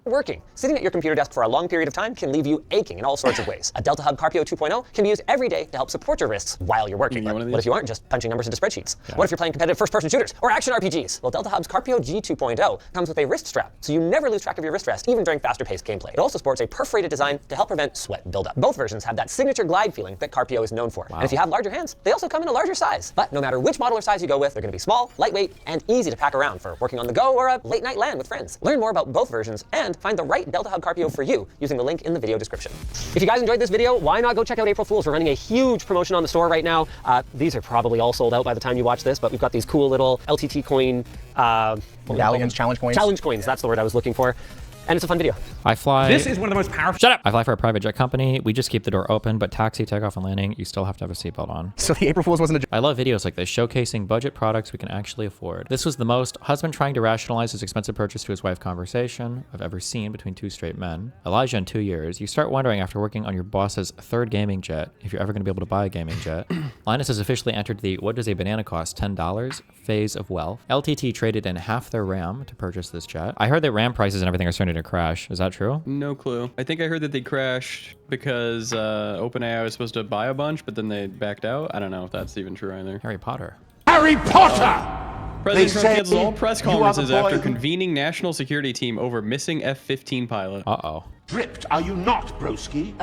Working. Sitting at your computer desk for a long period of time can leave you aching in all sorts of ways. A Delta Hub Carpio 2.0 can be used every day to help support your wrists while you're working. But what if you aren't just punching numbers into spreadsheets? Yeah. What if you're playing competitive first-person shooters or action RPGs? Well, Delta Hub's Carpio G 2.0 comes with a wrist strap, so you never lose track of your wrist rest, even during faster-paced gameplay. It also sports a perforated design to help prevent sweat buildup. Both versions have that signature glide feeling that Carpio is known for. Wow. And if you have larger hands, they also come in a larger size. But no matter which model or size you go with, they're going to be small, lightweight, and easy to pack around for working on the go or a late-night LAN with friends. Learn more about both versions and find the right Delta Hub Carpio for you using the link in the video description. If you guys enjoyed this video, why not go check out April Fools? We're running a huge promotion on the store right now. These are probably all sold out by the time you watch this, but we've got these cool little LTT coin... Galleons, challenge coins. Challenge coins, that's the word I was looking for. And it's a fun video. I fly... This is one of the most powerful... Shut up! I fly for a private jet company. We just keep the door open, but taxi, takeoff, and landing, you still have to have a seatbelt on. So the April Fools wasn't a... I love videos like this, showcasing budget products we can actually afford. This was the most husband trying to rationalize his expensive purchase to his wife conversation I've ever seen between 2 straight men. Elijah in 2 years. You start wondering after working on your boss's 3rd gaming jet, if you're ever going to be able to buy a gaming jet. Linus has officially entered the what does a banana cost $10 phase of wealth. LTT traded in half their RAM to purchase this jet. I heard that RAM prices and everything are starting to crash. Is that true? No clue. I think I heard that they crashed because OpenAI was supposed to buy a bunch, but then they backed out. I don't know if that's even true either. Harry Potter. Harry Potter! President Trump cancels all press conferences after convening national security team over missing F-15 pilot. Uh-oh. Dripped, are you not, broski?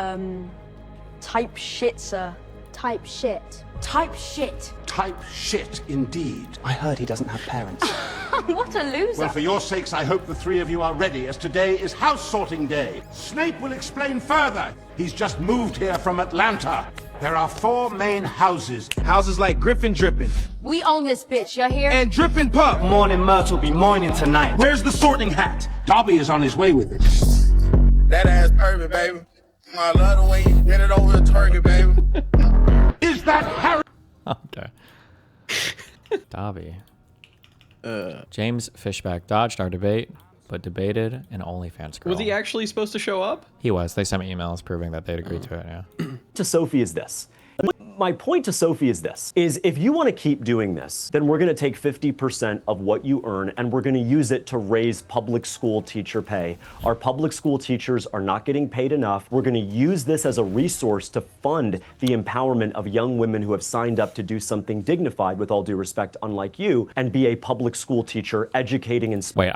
Type shit, sir. Type shit. Type shit. Type shit, indeed. I heard he doesn't have parents. What a loser. Well, for your sakes, I hope the 3 of you are ready, as today is house sorting day. Snape will explain further. He's just moved here from Atlanta. There are 4 main houses. Houses like Griffin Drippin'. We own this bitch, you hear? And Drippin' Pup. Morning Myrtle be morning tonight. Where's the sorting hat? Dobby is on his way with it. That ass perfect, baby. I love the way you get it over the turkey, baby. Is that Harry? Okay. Dobby. James Fishback dodged our debate, but debated an OnlyFans girl. Was he actually supposed to show up? He was. They sent me emails proving that they'd agreed to it, yeah. To Sophie is this. My point to Sophie is this, is if you want to keep doing this, then we're going to take 50% of what you earn and we're going to use it to raise public school teacher pay. Our public school teachers are not getting paid enough. We're going to use this as a resource to fund the empowerment of young women who have signed up to do something dignified, with all due respect, unlike you, and be a public school teacher educating and... Wait,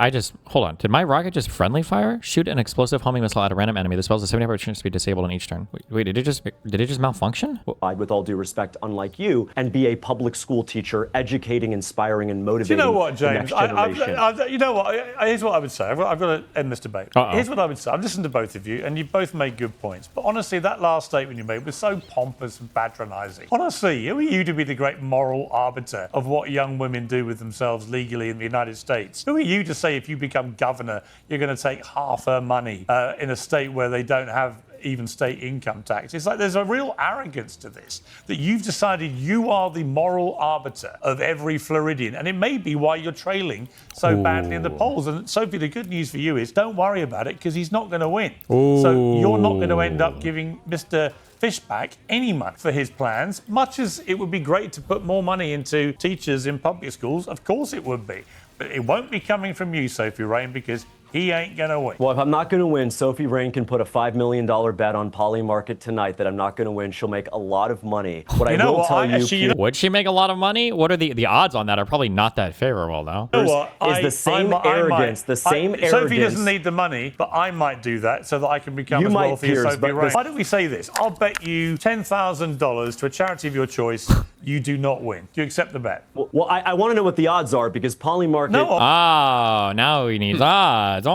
hold on. Did my rocket just friendly fire? Shoot an explosive homing missile at a random enemy. This spells a 70% chance to be disabled on each turn. Wait, did it just malfunction? With all due due respect, unlike you, and be a public school teacher, educating, inspiring, and motivating Do you know what, the James? next generation. You know what? Here's what I would say. I've got to end this debate. Here's what I would say. I've listened to both of you, and you both made good points. But honestly, that last statement you made was so pompous and patronising. Honestly, who are you to be the great moral arbiter of what young women do with themselves legally in the United States? Who are you to say if you become governor, you're going to take half her money in a state where they don't have even state income tax? It's like there's a real arrogance to this, that you've decided you are the moral arbiter of every Floridian, and it may be why you're trailing so badly in the polls. And Sophie, the good news for you is don't worry about it, because he's not going to win. So you're not going to end up giving Mr. Fishback any money for his plans, much as it would be great to put more money into teachers in public schools. Of course it would be. But it won't be coming from you, Sophie Rain, because he ain't going to win. Well, if I'm not going to win, Sophie Rain can put a $5 million bet on Polymarket tonight that I'm not going to win. She'll make a lot of money. What I will tell you, would she make a lot of money? What are the odds on that? Are probably not that favorable, though. You know what? Is the same arrogance. Sophie doesn't need the money, but I might do that so that I can become as wealthy as Sophie Rain. Why don't we say this? I'll bet you $10,000 to a charity of your choice. You do not win. Do you accept the bet? Well, I want to know what the odds are, because Polymarket... Oh, now he needs odds. What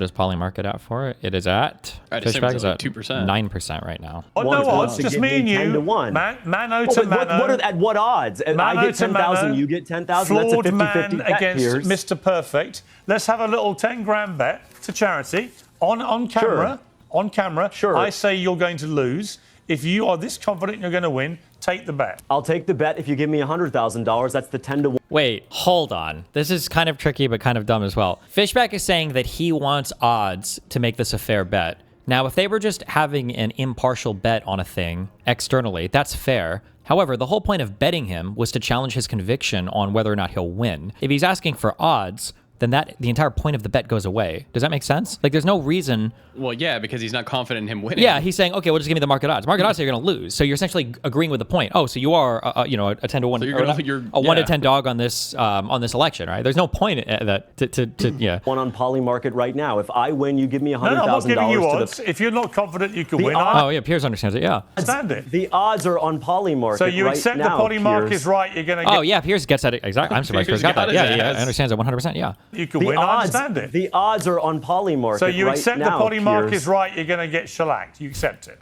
is Polymarket at for it? It is at... Fishback is at 2%. 9% right now. Oh, no odds, just me and you. 10 to 1. Mano to mano. At what odds? I get 10,000, you get 10,000. That's a 50-50 bet, against Piers. Mr. Perfect. Let's have a little 10 grand bet to charity on camera. Sure. On camera. Sure. I say you're going to lose. If you are this confident you're going to win, take the bet. I'll take the bet if you give me $100,000. That's the 10 to 1. Wait, hold on. This is kind of tricky, but kind of dumb as well. Fishback is saying that he wants odds to make this a fair bet. Now, if they were just having an impartial bet on a thing externally, that's fair. However, the whole point of betting him was to challenge his conviction on whether or not he'll win. If he's asking for odds, then the entire point of the bet goes away. Does that make sense? Like, there's no reason... Well, yeah, because he's not confident in him winning. Yeah, he's saying, okay, well, just give me the market odds. Market odds say you're going to lose. So you're essentially agreeing with the point. Oh, so you are, a 10 to 1, so a 1 to 10 dog on this election, right? There's no point yeah. One on Polymarket right now. If I win, you give me $100,000. No, I'm not giving you odds. If you're not confident you can win. Oh, yeah, Piers understands it, yeah. Understand it. The odds are on Polymarket. So you accept the Polymarket's right, you're going to get... Oh, yeah, Piers gets that exactly. I'm surprised Piers got that. Yeah, I understand that 100%, yeah. You can win, I understand it. The odds are on Polymarket. So you right accept now, the Polymarket's Piers. right, you're going to get shellacked. You accept it.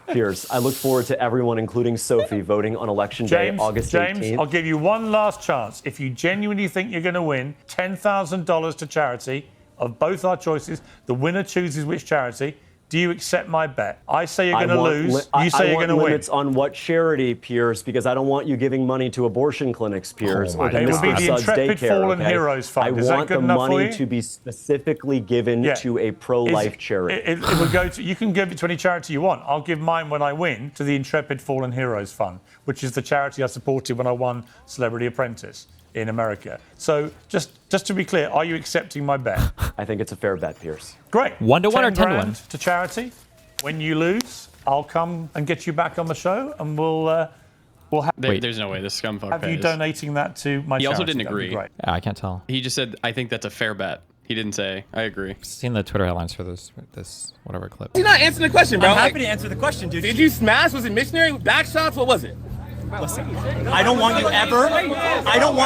Piers, I look forward to everyone, including Sophie, voting on Election Day, August 18th. James, I'll give you one last chance. If you genuinely think you're going to win $10,000 to charity of both our choices, the winner chooses which charity. Do you accept my bet? I say you're going to lose. You say you're going to win. Limits on what charity, Piers, because I don't want you giving money to abortion clinics, Piers, or to It would be Mr. the Suds Intrepid Daycare. Fallen Heroes Fund. I want the money to be specifically given to a pro-life charity. It would go to. You can give it to any charity you want. I'll give mine when I win to the Intrepid Fallen Heroes Fund, which is the charity I supported when I won Celebrity Apprentice in America. So just to be clear, are you accepting my bet? I think it's a fair bet, Piers. Great. 1 to 1 or 10 to 1? To charity. When you lose, I'll come and get you back on the show, and we'll have. There's no way this scumfuck Have you donating that to my charity? He also didn't agree. Yeah, I can't tell. He just said, I think that's a fair bet. He didn't say, I agree. I've seen the Twitter headlines for this whatever clip. You're not answering the question, bro. I'm happy to answer the question, dude. Did you smash? Was it missionary? Back shots? What was it? Listen, I don't want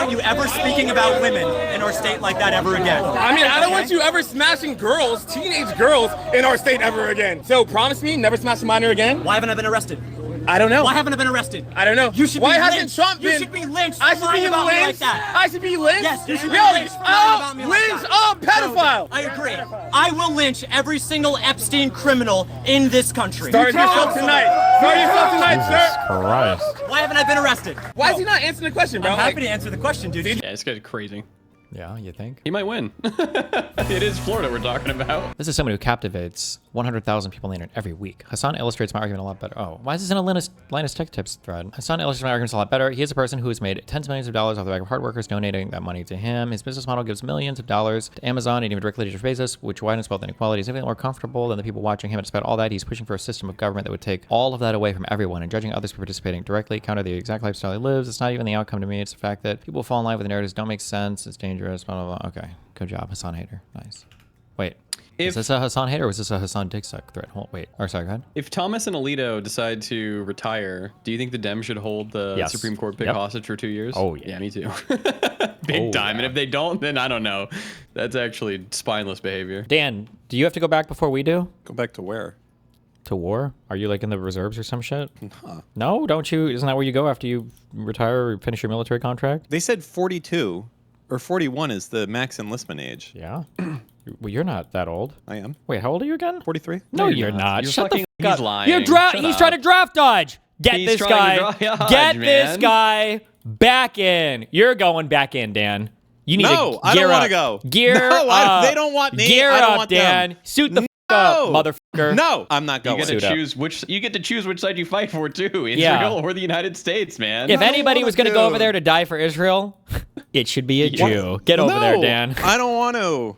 you ever speaking about women in our state like that ever again. I mean, I don't want you ever smashing girls, teenage girls, in our state ever again. So promise me, never smash a minor again. Why haven't I been arrested? I don't know. Why haven't I been arrested? I don't know. You should Why be hasn't lynched. Trump been? You should be lynched. I should be about me like lynched. that. I should be lynched. Yes, you should be Yo, lynched. About me like lynched, that. pedophile. I agree. I will lynch every single Epstein criminal in this country. Start yourself tonight. Start yourself tonight, sir. Christ. Why haven't I been arrested? Why is he not answering the question, bro? I'm happy to answer the question, dude. Yeah, it's good, crazy. Yeah, you think? He might win. It is Florida we're talking about. This is someone who captivates 100,000 people on the internet every week. Hassan illustrates my argument a lot better. Oh, why is this in a Linus Tech Tips thread? Hassan illustrates my arguments a lot better. He is a person who has made tens of millions of dollars off the back of hard workers donating that money to him. His business model gives millions of dollars to Amazon and even directly to Jeff Bezos, which widens wealth inequality. He's significantly more comfortable than the people watching him. And despite all that, he's pushing for a system of government that would take all of that away from everyone and judging others for participating directly, counter the exact lifestyle he lives. It's not even the outcome to me. It's the fact that people fall in line with the narratives don't make sense. It's dangerous, blah, blah, blah. Okay, good job, Hassan hater. Nice. Wait. Is this a Hassan hate or was this a Hassan dick suck threat? Wait. Or sorry, go ahead. If Thomas and Alito decide to retire, do you think the Dems should hold the Supreme Court pick hostage for 2 years? Oh, yeah. Yeah, me too. Big time. And if they don't, then I don't know. That's actually spineless behavior. Dan, do you have to go back before we do? Go back to where? To war? Are you like in the reserves or some shit? No, don't you? Isn't that where you go after you retire or finish your military contract? They said 42 or 41 is the max enlistment age. Yeah. Well, you're not that old. I am. Wait, how old are you again? 43. No, you're not. You're Shut the fucking- fuck up. he's lying. You're Shut he's up. trying to draft dodge. Get He's this trying to guy. dodge, Get this man. guy back in. You're going back in, Dan. You need No, to I gear don't want up. to go. Gear No, up. they don't want me. Gear I don't up, want Dan. them. Suit the up, motherfucker. No, I'm not You going. get to choose which side you fight for too, Israel Yeah. or the United States, man. If anybody was going to go over there to die for Israel, it should be a Jew. Get over there, Dan. I don't want to.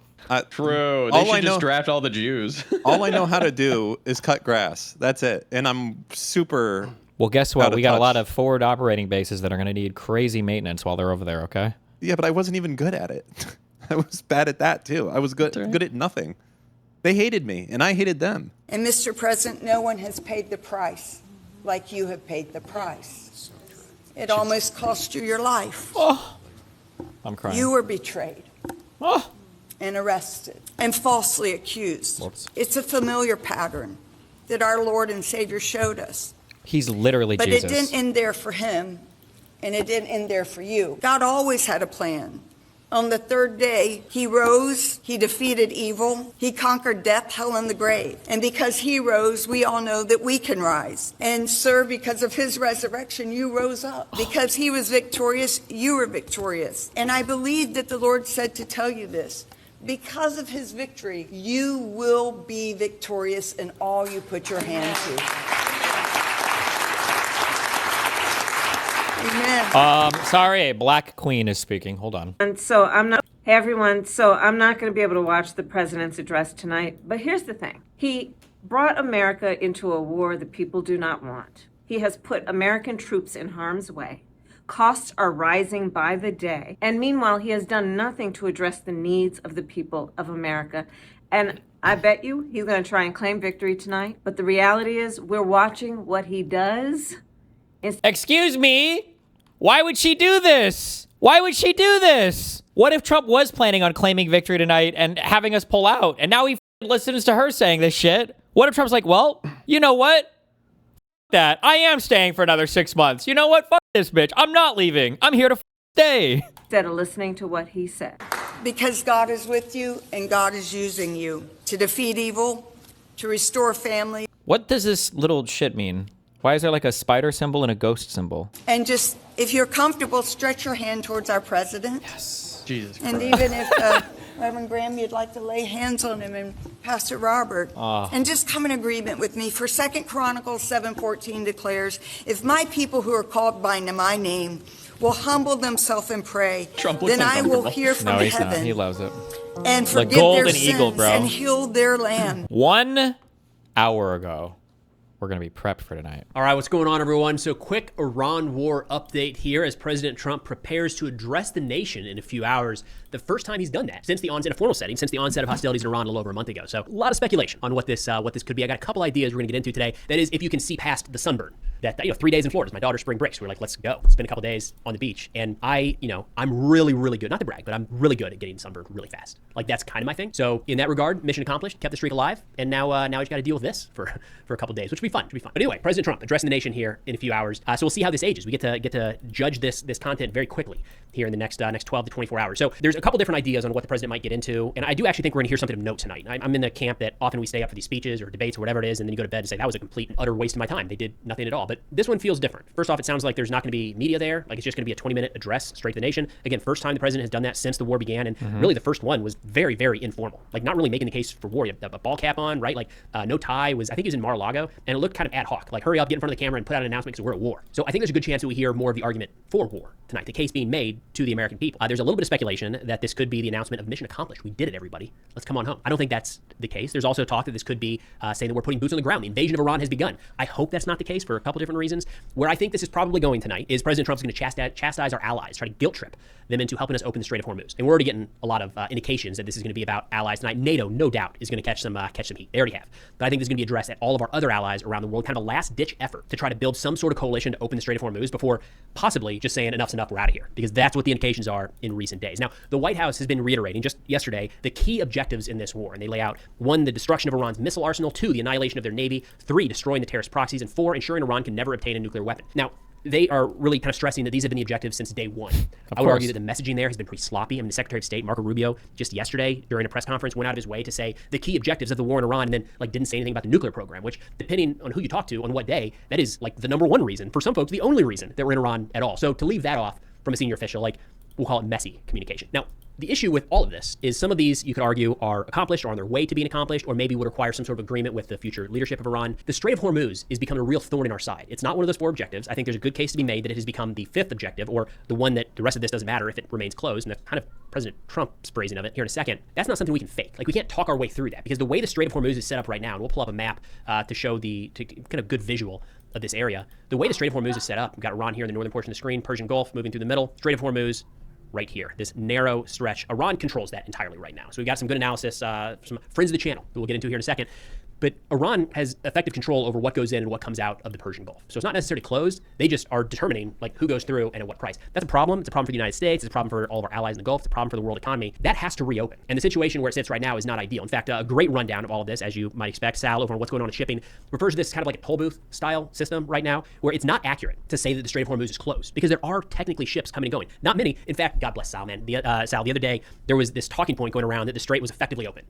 True. They should just draft all the Jews. All I know how to do is cut grass. That's it. And I'm super. Well, guess what? out of We got a touch. lot of forward operating bases that are going to need crazy maintenance while they're over there, okay? Yeah, but I wasn't even good at it. I was bad at that too. I was good at nothing. They hated me, and I hated them. And Mr. President, no one has paid the price like you have paid the price. It almost cost you your life. Oh, I'm crying. You were betrayed and arrested and falsely accused. Whoops. It's a familiar pattern that our Lord and Savior showed us. He's literally But Jesus. it didn't end there for him, and it didn't end there for you. God always had a plan. On the third day, he rose, he defeated evil, he conquered death, hell, and the grave. And because he rose, we all know that we can rise. And sir, because of his resurrection, you rose up. Because he was victorious, you were victorious. And I believe that the Lord said to tell you this. Because of his victory, you will be victorious in all you put your hand to. Amen. Sorry, a black queen is speaking. Hold on. And so I'm not, hey everyone, so I'm not going to be able to watch the president's address tonight. But here's the thing. He brought America into a war the people do not want. He has put American troops in harm's way. Costs are rising by the day. And meanwhile, he has done nothing to address the needs of the people of America. And I bet you he's going to try and claim victory tonight. But the reality is we're watching what he does. Excuse me? Why would she do this? Why would she do this? What if Trump was planning on claiming victory tonight and having us pull out, and now he listens to her saying this shit? What if Trump's like, well, you know what? That. I am staying for another 6 months. You know what? Fuck this bitch. I'm not leaving. I'm here to stay. Instead of listening to what he said. Because God is with you and God is using you to defeat evil, to restore family. What does this little shit mean? Why is there like a spider symbol and a ghost symbol? And just, if you're comfortable, stretch your hand towards our president. Yes. Jesus Christ. And even if Reverend Graham, you'd like to lay hands on him, and Pastor Robert, and just come in agreement with me. For 2 Chronicles 7:14 declares, if my people who are called by my name will humble themselves and pray, then I will hear from No, he's not. heaven He loves it. and The forgive their golden sins eagle, bro. and heal their land. 1 hour ago. We're going to be prepped for tonight. All right, what's going on, everyone? So quick Iran war update here as President Trump prepares to address the nation in a few hours. The first time he's done that since the onset, in a formal setting, since the onset of hostilities in Iran a little over a month ago. So a lot of speculation on what this could be. I got a couple ideas we're going to get into today. That is, if you can see past the sunburn. That 3 days in Florida is my daughter's spring break. So we're like, let's go spend a couple days on the beach. And I'm really, really good. Not to brag, but I'm really good at getting sunburned really fast. Like that's kind of my thing. So in that regard, mission accomplished. Kept the streak alive. And now he's got to deal with this for a couple days, which will be fun. But anyway, President Trump addressing the nation here in a few hours. So we'll see how this ages. We get to judge this content very quickly here in the next 12 to 24 hours. So there's a couple different ideas on what the president might get into, and I do actually think we're going to hear something of note tonight. I'm in the camp that often we stay up for these speeches or debates or whatever it is, and then you go to bed and say that was a complete and utter waste of my time. They did nothing at all. But this one feels different. First off, it sounds like there's not going to be media there. Like it's just going to be a 20-minute address straight to the nation. Again, first time the president has done that since the war began, and really the first one was very, very informal. Like not really making the case for war. You have a ball cap on, right? Like no tie. I think he was in Mar-a-Lago, and it looked kind of ad hoc. Like hurry up, get in front of the camera and put out an announcement because we're at war. So I think there's a good chance that we hear more of the argument for war tonight. The case being made to the American people. There's a little bit of speculation that this could be the announcement of mission accomplished. We did it, everybody. Let's come on home. I don't think that's the case. There's also talk that this could be saying that we're putting boots on the ground. The invasion of Iran has begun. I hope that's not the case for a couple different reasons. Where I think this is probably going tonight is President Trump's going to chastise our allies, try to guilt trip them into helping us open the Strait of Hormuz. And we're already getting a lot of indications that this is going to be about allies tonight. NATO, no doubt, is going to catch some heat. They already have. But I think this is going to be addressed at all of our other allies around the world, kind of a last-ditch effort to try to build some sort of coalition to open the Strait of Hormuz before possibly just saying enough's enough, we're out of here. Because that's what the indications are in recent days. Now, the White House has been reiterating just yesterday the key objectives in this war. And they lay out 1, the destruction of Iran's missile arsenal, 2, the annihilation of their navy, 3, destroying the terrorist proxies, and 4, ensuring Iran can never obtain a nuclear weapon. Now, they are really kind of stressing that these have been the objectives since day one. I would argue that the messaging there has been pretty sloppy. I mean, the Secretary of State, Marco Rubio, just yesterday during a press conference went out of his way to say the key objectives of the war in Iran and then didn't say anything about the nuclear program, which depending on who you talk to on what day, that is the number one reason. For some folks, the only reason that we're in Iran at all. So to leave that off from a senior official, we'll call it messy communication. Now, the issue with all of this is some of these, you could argue, are accomplished or on their way to being accomplished, or maybe would require some sort of agreement with the future leadership of Iran. The Strait of Hormuz is becoming a real thorn in our side. It's not one of those 4 objectives. I think there's a good case to be made that it has become the 5th objective, or the one that the rest of this doesn't matter if it remains closed. And that's kind of President Trump's phrasing of it here in a second. That's not something we can fake. We can't talk our way through that, because the way the Strait of Hormuz is set up right now, and we'll pull up a map to show to kind of good visual of this area. The way the Strait of Hormuz is set up, we've got Iran here in the northern portion of the screen, Persian Gulf moving through the middle, Strait of Hormuz right here, this narrow stretch. Iran controls that entirely right now. So we've got some good analysis, some friends of the channel that we'll get into here in a second. But Iran has effective control over what goes in and what comes out of the Persian Gulf. So it's not necessarily closed. They just are determining who goes through and at what price. That's a problem. It's a problem for the United States. It's a problem for all of our allies in the Gulf. It's a problem for the world economy. That has to reopen. And the situation where it sits right now is not ideal. In fact, a great rundown of all of this, as you might expect, Sal, over on what's going on in shipping, refers to this kind of like a toll booth style system right now, where it's not accurate to say that the Strait of Hormuz is closed, because there are technically ships coming and going. Not many. In fact, God bless Sal, man. Sal, the other day, there was this talking point going around that the Strait was effectively open.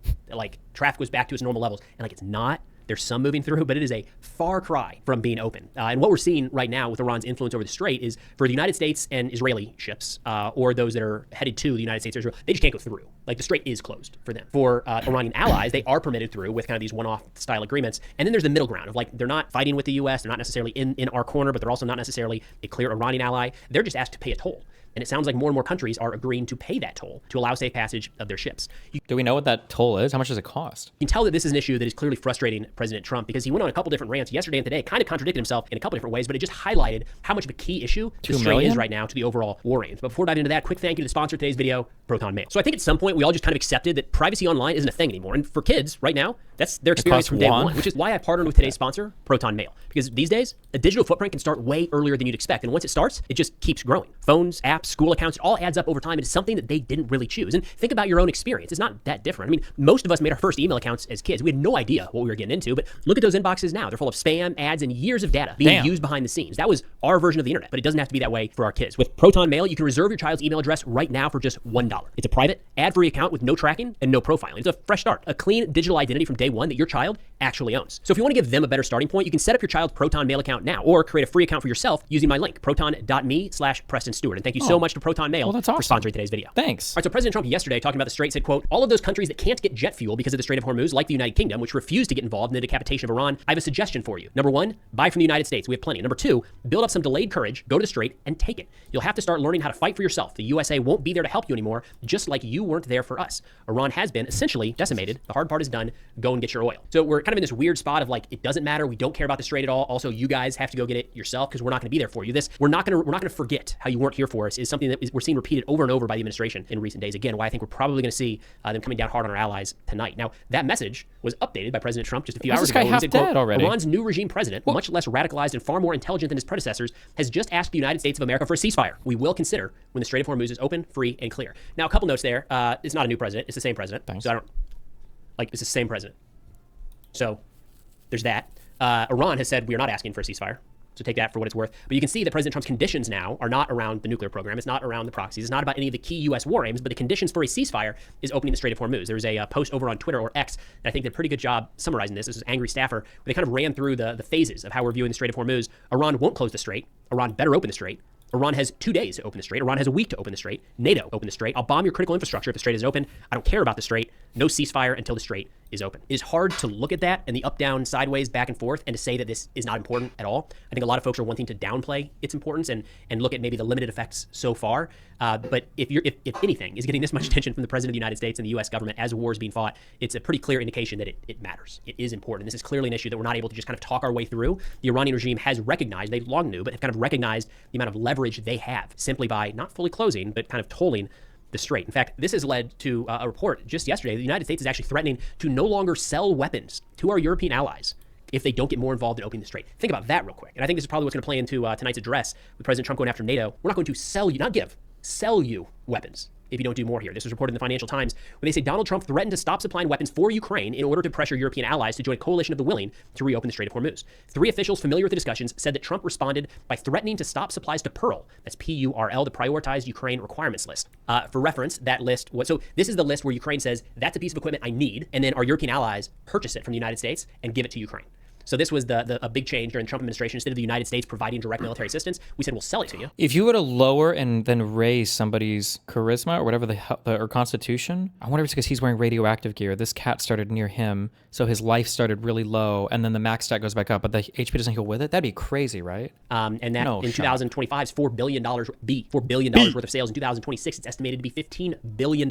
Traffic was back to its normal levels. And it's not. There's some moving through, but it is a far cry from being open. And what we're seeing right now with Iran's influence over the Strait is for the United States and Israeli ships, or those that are headed to the United States or Israel, they just can't go through. The Strait is closed for them. For Iranian allies, they are permitted through with kind of these one-off style agreements. And then there's the middle ground of they're not fighting with the U.S., they're not necessarily in our corner, but they're also not necessarily a clear Iranian ally. They're just asked to pay a toll. And it sounds like more and more countries are agreeing to pay that toll to allow safe passage of their ships. Do we know what that toll is? How much does it cost? You can tell that this is an issue that is clearly frustrating President Trump, because he went on a couple different rants yesterday and today, kind of contradicted himself in a couple different ways, but it just highlighted how much of a key issue the Strait is right now to the overall war aims. But before I dive into that, quick thank you to the sponsor of today's video, Proton Mail. So I think at some point we all just kind of accepted that privacy online isn't a thing anymore. And for kids right now, that's their experience from day one, which is why I partnered with today's sponsor, Proton Mail. Because these days, a digital footprint can start way earlier than you'd expect. And once it starts, it just keeps growing. Phones, apps, school accounts, it all adds up over time into something that they didn't really choose. And think about your own experience. It's not that different. I mean, most of us made our first email accounts as kids. We had no idea what we were getting into, but look at those inboxes now. They're full of spam, ads, and years of data being used behind the scenes. That was our version of the internet, but it doesn't have to be that way for our kids. With Proton Mail, you can reserve your child's email address right now for just $1. It's a private, ad-free account with no tracking and no profiling. It's a fresh start, a clean digital identity from day one that your child actually owns. So if you want to give them a better starting point, you can set up your child's Proton Mail account now, or create a free account for yourself using my link, proton.me/Preston Stewart. And thank you so much to Proton Mail for sponsoring today's video. Thanks. All right, so President Trump yesterday, talking about the Strait, said, quote, all of those countries that can't get jet fuel because of the Strait of Hormuz, like the United Kingdom, which refused to get involved in the decapitation of Iran, I have a suggestion for you. Number 1, buy from the United States. We have plenty. Number 2, build up some delayed courage, go to the Strait, and take it. You'll have to start learning how to fight for yourself. The USA won't be there to help you anymore, just like you weren't there for us. Iran has been essentially decimated. The hard part is done. Go and get your oil. So we're kind of in this weird spot of it doesn't matter. We don't care about the Strait at all. Also, you guys have to go get it yourself because we're not going to be there for you. We're not going to forget how you weren't here for us is something that we're seeing repeated over and over by the administration in recent days. Again, why I think we're probably going to see them coming down hard on our allies tonight. Now, that message was updated by President Trump just a few hours ago. He said, quote, Iran's new regime president, much less radicalized and far more intelligent than his predecessors, has just asked the United States of America for a ceasefire. We will consider when the Strait of Hormuz is open, free, and clear. Now, a couple notes there. It's not a new president. It's the same president. Thanks. So it's the same president. So there's that. Iran has said we are not asking for a ceasefire. So take that for what it's worth. But you can see that President Trump's conditions now are not around the nuclear program. It's not around the proxies. It's not about any of the key U.S. war aims, but the conditions for a ceasefire is opening the Strait of Hormuz. There was a post over on Twitter or X, and I think did a pretty good job summarizing this. This is Angry Staffer, where they kind of ran through the phases of how we're viewing the Strait of Hormuz. Iran won't close the Strait. Iran better open the Strait. Iran has 2 days to open the Strait. Iran has a week to open the Strait. NATO open the Strait. I'll bomb your critical infrastructure if the Strait is open. I don't care about the Strait. No ceasefire until the Strait is open. It is hard to look at that and the up, down, sideways, back and forth and to say that this is not important at all. I think a lot of folks are wanting to downplay its importance and look at maybe the limited effects so far. But if anything is getting this much attention from the President of the United States and the U.S. government as a war is being fought, it's a pretty clear indication that it matters. It is important. This is clearly an issue that we're not able to just kind of talk our way through. The Iranian regime has recognized, they long knew, but have kind of recognized the amount of leverage they have simply by not fully closing, but kind of tolling the strait. In fact, this has led to a report just yesterday. The United States is actually threatening to no longer sell weapons to our European allies if they don't get more involved in opening the strait. Think about that real quick. And I think this is probably what's going to play into tonight's address with President Trump going after NATO. We're not going to sell you, not give, sell you weapons if you don't do more here. This was reported in the Financial Times, where they say Donald Trump threatened to stop supplying weapons for Ukraine in order to pressure European allies to join a coalition of the willing to reopen the Strait of Hormuz. 3 officials familiar with the discussions said that Trump responded by threatening to stop supplies to Pearl, that's P-U-R-L, the prioritized Ukraine requirements list. For reference, that list was, so this is the list where Ukraine says, that's a piece of equipment I need, and then our European allies purchase it from the United States and give it to Ukraine. So this was a big change during the Trump administration. Instead of the United States providing direct military assistance, we said, we'll sell it to you. If you were to lower and then raise somebody's charisma or whatever or constitution, I wonder if it's because he's wearing radioactive gear. This cat started near him, so his life started really low, and then the max stat goes back up, but the HP doesn't go with it? That'd be crazy, right? And that in 2025 is $4 billion worth of sales. In 2026, it's estimated to be $15 billion.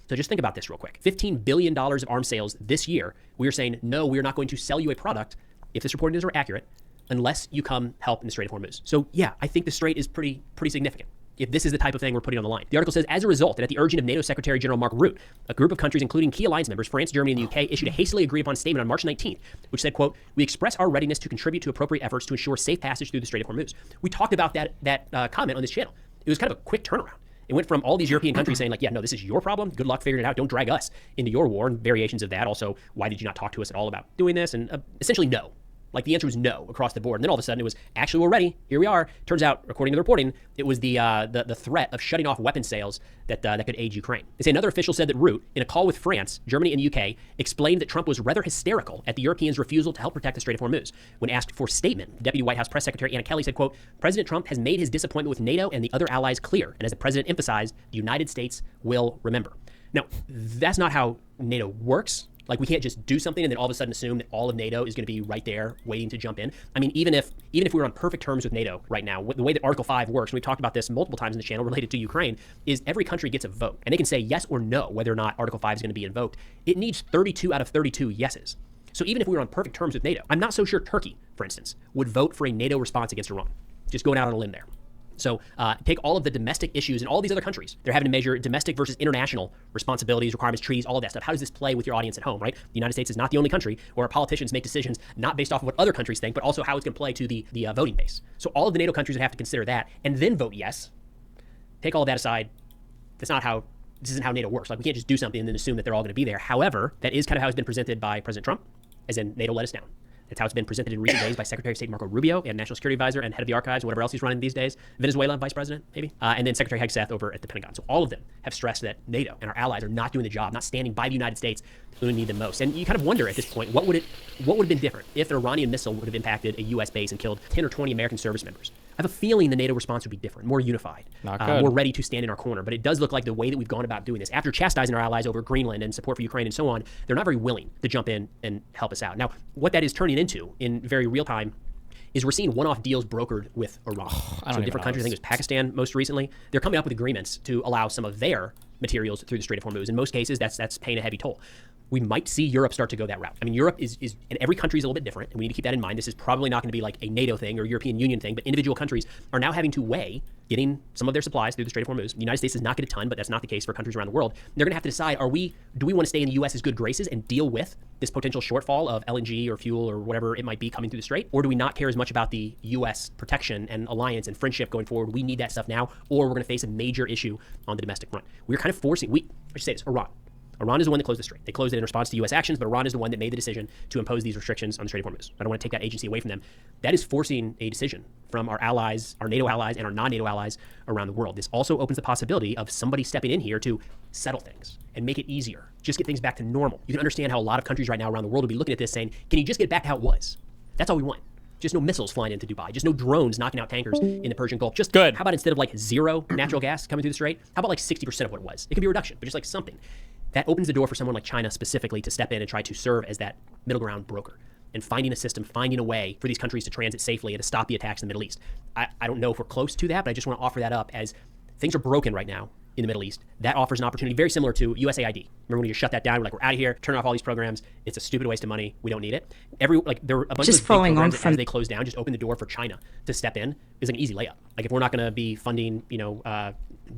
So just think about this real quick. $15 billion of arms sales this year. We are saying, no, we are not going to sell you a product, if this reporting is accurate, unless you come help in the Strait of Hormuz. So yeah, I think the Strait is pretty significant if this is the type of thing we're putting on the line. The article says, as a result, and at the urging of NATO Secretary General Mark Rutte, a group of countries, including key alliance members, France, Germany, and the UK, issued a hastily agreed upon statement on March 19th, which said, quote, we express our readiness to contribute to appropriate efforts to ensure safe passage through the Strait of Hormuz. We talked about that comment on this channel. It was kind of a quick turnaround. It went from all these European countries saying like, yeah, no, this is your problem. Good luck figuring it out. Don't drag us into your war, and variations of that. Also, why did you not talk to us at all about doing this? And essentially no. Like the answer was no across the board. And then all of a sudden it was, actually, we're ready. Here we are. Turns out, according to the reporting, it was the threat of shutting off weapon sales that could aid Ukraine. They say another official said that Rutte, in a call with France, Germany, and the UK, explained that Trump was rather hysterical at the Europeans' refusal to help protect the Strait of Hormuz. When asked for statement, Deputy White House Press Secretary Anna Kelly said, quote, President Trump has made his disappointment with NATO and the other allies clear. And as the president emphasized, the United States will remember. Now, that's not how NATO works. Like, we can't just do something and then all of a sudden assume that all of NATO is going to be right there waiting to jump in. I mean, even if we were on perfect terms with NATO right now, the way that Article 5 works, and we've talked about this multiple times in the channel related to Ukraine, is every country gets a vote. And they can say yes or no whether or not Article 5 is going to be invoked. It needs 32 out of 32 yeses. So even if we were on perfect terms with NATO, I'm not so sure Turkey, for instance, would vote for a NATO response against Iran. Just going out on a limb there. So take all of the domestic issues in all these other countries. They're having to measure domestic versus international responsibilities, requirements, treaties, all of that stuff. How does this play with your audience at home, right? The United States is not the only country where our politicians make decisions not based off of what other countries think, but also how it's going to play to the voting base. So all of the NATO countries would have to consider that and then vote yes. Take all of that aside. This isn't how NATO works. Like, we can't just do something and then assume that they're all going to be there. However, that is kind of how it's been presented by President Trump, as in NATO let us down. That's how it's been presented in recent days by Secretary of State Marco Rubio and National Security Advisor and head of the archives, whatever else he's running these days, Venezuela vice president, maybe, and then Secretary Hegseth over at the Pentagon. So all of them have stressed that NATO and our allies are not doing the job, not standing by the United States when we need them most. And you kind of wonder at this point, what would have been different if an Iranian missile would have impacted a U.S. base and killed 10 or 20 American service members? I have a feeling the NATO response would be different, more unified, more ready to stand in our corner. But it does look like the way that we've gone about doing this, after chastising our allies over Greenland and support for Ukraine and so on, they're not very willing to jump in and help us out. Now, what that is turning into in very real time is we're seeing one-off deals brokered with Iran. So different countries, I think it was Pakistan most recently, they're coming up with agreements to allow some of their materials through the Strait of Hormuz. In most cases, that's paying a heavy toll. We might see Europe start to go that route. I mean, Europe is and every country is a little bit different, and we need to keep that in mind. This is probably not going to be like a NATO thing or European Union thing, but individual countries are now having to weigh getting some of their supplies through the Strait of Hormuz. The United States does not get a ton, but that's not the case for countries around the world. They're going to have to decide, do we want to stay in the U.S.'s good graces and deal with this potential shortfall of LNG or fuel or whatever it might be coming through the Strait? Or do we not care as much about the U.S. protection and alliance and friendship going forward? We need that stuff now, or we're going to face a major issue on the domestic front. We're kind of forcing, I should say this, Iran is the one that closed the Strait. They closed it in response to U.S. actions, but Iran is the one that made the decision to impose these restrictions on the Strait of Hormuz. I don't want to take that agency away from them. That is forcing a decision from our allies, our NATO allies, and our non-NATO allies around the world. This also opens the possibility of somebody stepping in here to settle things and make it easier, just get things back to normal. You can understand how a lot of countries right now around the world will be looking at this saying, can you just get back to how it was? That's all we want. Just no missiles flying into Dubai. Just no drones knocking out tankers in the Persian Gulf. Just good. How about instead of like zero natural gas coming through the Strait, how about like 60% of what it was? It could be a reduction, but just like something. that opens the door for someone like China specifically to step in and try to serve as that middle ground broker and finding a system, finding a way for these countries to transit safely and to stop the attacks in the Middle East. I don't know if we're close to that, but I just want to offer that up as things are broken right now in the Middle East. That offers an opportunity very similar to USAID. Remember when you shut that down? We're like, we're out of here, turn off all these programs. It's a stupid waste of money. We don't need it. There were a bunch of those big programs as they close down, just open the door for China to step in is an easy layup. Like if we're not going to be funding,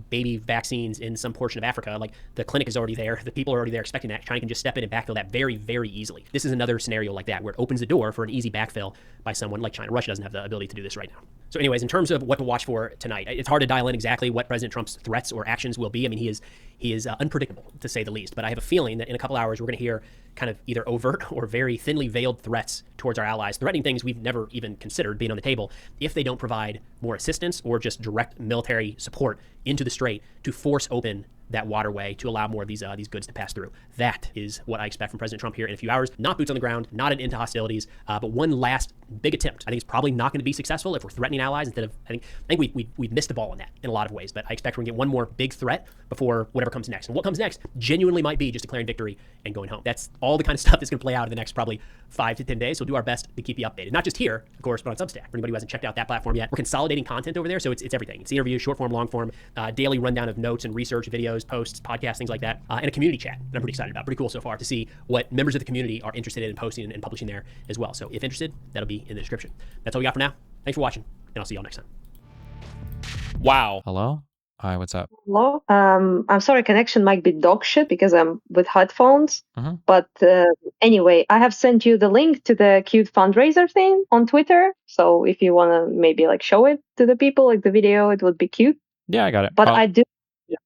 baby vaccines in some portion of Africa, like the clinic is already there, the people are already there expecting that. China can just step in and backfill that very, very easily. This is another scenario like that where it opens the door for an easy backfill by someone like China. Russia doesn't have the ability to do this right now. So anyways, in terms of what to watch for tonight, it's hard to dial in exactly what President Trump's threats or actions will be. I mean, he is unpredictable, to say the least. But I have a feeling that in a couple hours, we're going to hear kind of either overt or very thinly veiled threats towards our allies, threatening things we've never even considered being on the table if they don't provide more assistance or just direct military support into the strait to force open that waterway to allow more of these goods to pass through. That is what I expect from President Trump here in a few hours. Not boots on the ground, not an end to hostilities, but one last big attempt. I think it's probably not going to be successful if we're threatening allies instead of. I think we've missed the ball on that in a lot of ways. But I expect we're going to get one more big threat before whatever comes next. And what comes next genuinely might be just declaring victory and going home. That's all the kind of stuff that's going to play out in the next probably 5 to 10 days. So we'll do our best to keep you updated. Not just here, of course, but on Substack. For anybody who hasn't checked out that platform yet, we're consolidating content over there. So it's everything. It's interviews, short form, long form, daily rundown of notes and research, videos, posts, podcasts, things like that, and a community chat that I'm pretty excited about. Pretty cool so far to see what members of the community are interested in posting and publishing there as well. So if interested, that'll be in the description. That's all we got for now. Thanks for watching, and I'll see y'all next time. Wow. Hello? Hi, what's up? Hello. I'm sorry, connection might be dog shit because I'm with headphones. Mhm. But anyway, I have sent you the link to the cute fundraiser thing on Twitter. So if you want to maybe like show it to the people, like the video, it would be cute. Yeah, I got it. But I do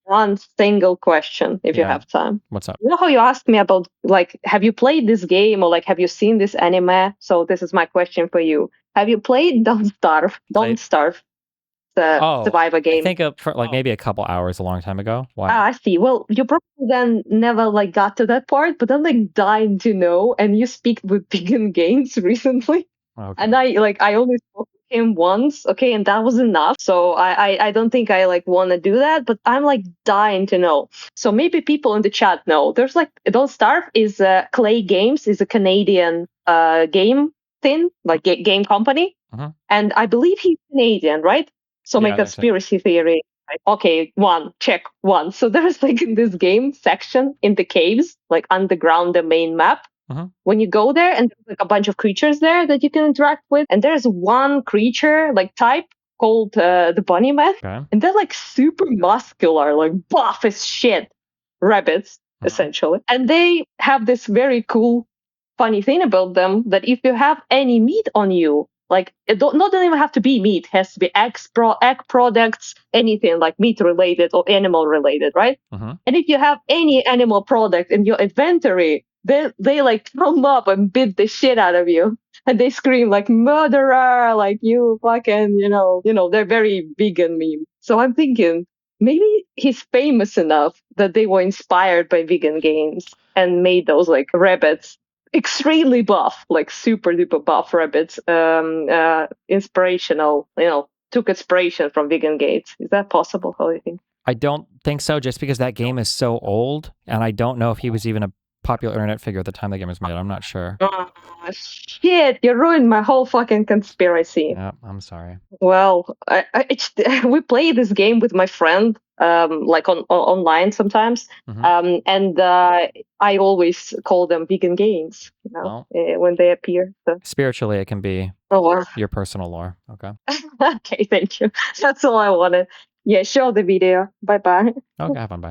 one single question if you Yeah. have time. What's up? You know how you asked me about like, have you played this game or like, have you seen this anime? So this is my question for you. Have you played Don't Starve? Don't Starve. The survivor game. I think for like maybe a couple hours a long time ago. Why? Ah, I see. Well, you probably then never like got to that part, but I'm like dying to know. And you speak with Vegan Games recently, and I only spoke to him once, okay, and that was enough. So I don't think I like want to do that, but I'm like dying to know. So maybe people in the chat know. There's like Don't Starve is Clay Games is a Canadian game thing, like game company, and I believe he's Canadian, right? So my conspiracy theory, like, okay, check one. So there's like in this game section in the caves, like underground, the main map. When you go there, and there's like a bunch of creatures there that you can interact with, and there's one creature like type called the bunny man, and they're like super muscular, like buff as shit, rabbits essentially, and they have this very cool, funny thing about them that if you have any meat on you. Like, it not even have to be meat. It has to be egg products, anything like meat-related or animal-related, right? And if you have any animal product in your inventory, they like come up and beat the shit out of you. And they scream like, murderer, like, you fucking, they're very vegan meme. So I'm thinking, maybe he's famous enough that they were inspired by vegan games and made those, like, rabbits extremely buff, like super duper buff rabbits, inspirational, took inspiration from vegan games. Is that possible? How do you think? I don't think so, just because that game is so old, and I don't know if he was even a popular internet figure at the time the game was made. I'm not sure. Oh, shit, you ruined my whole fucking conspiracy. Yeah, I'm sorry. Well, we play this game with my friend, like online sometimes, and I always call them vegan games, when they appear. So. Spiritually, it can be your personal lore. Okay. Okay, thank you. That's all I wanted. Yeah, show the video. Bye-bye. Okay, have fun. Bye.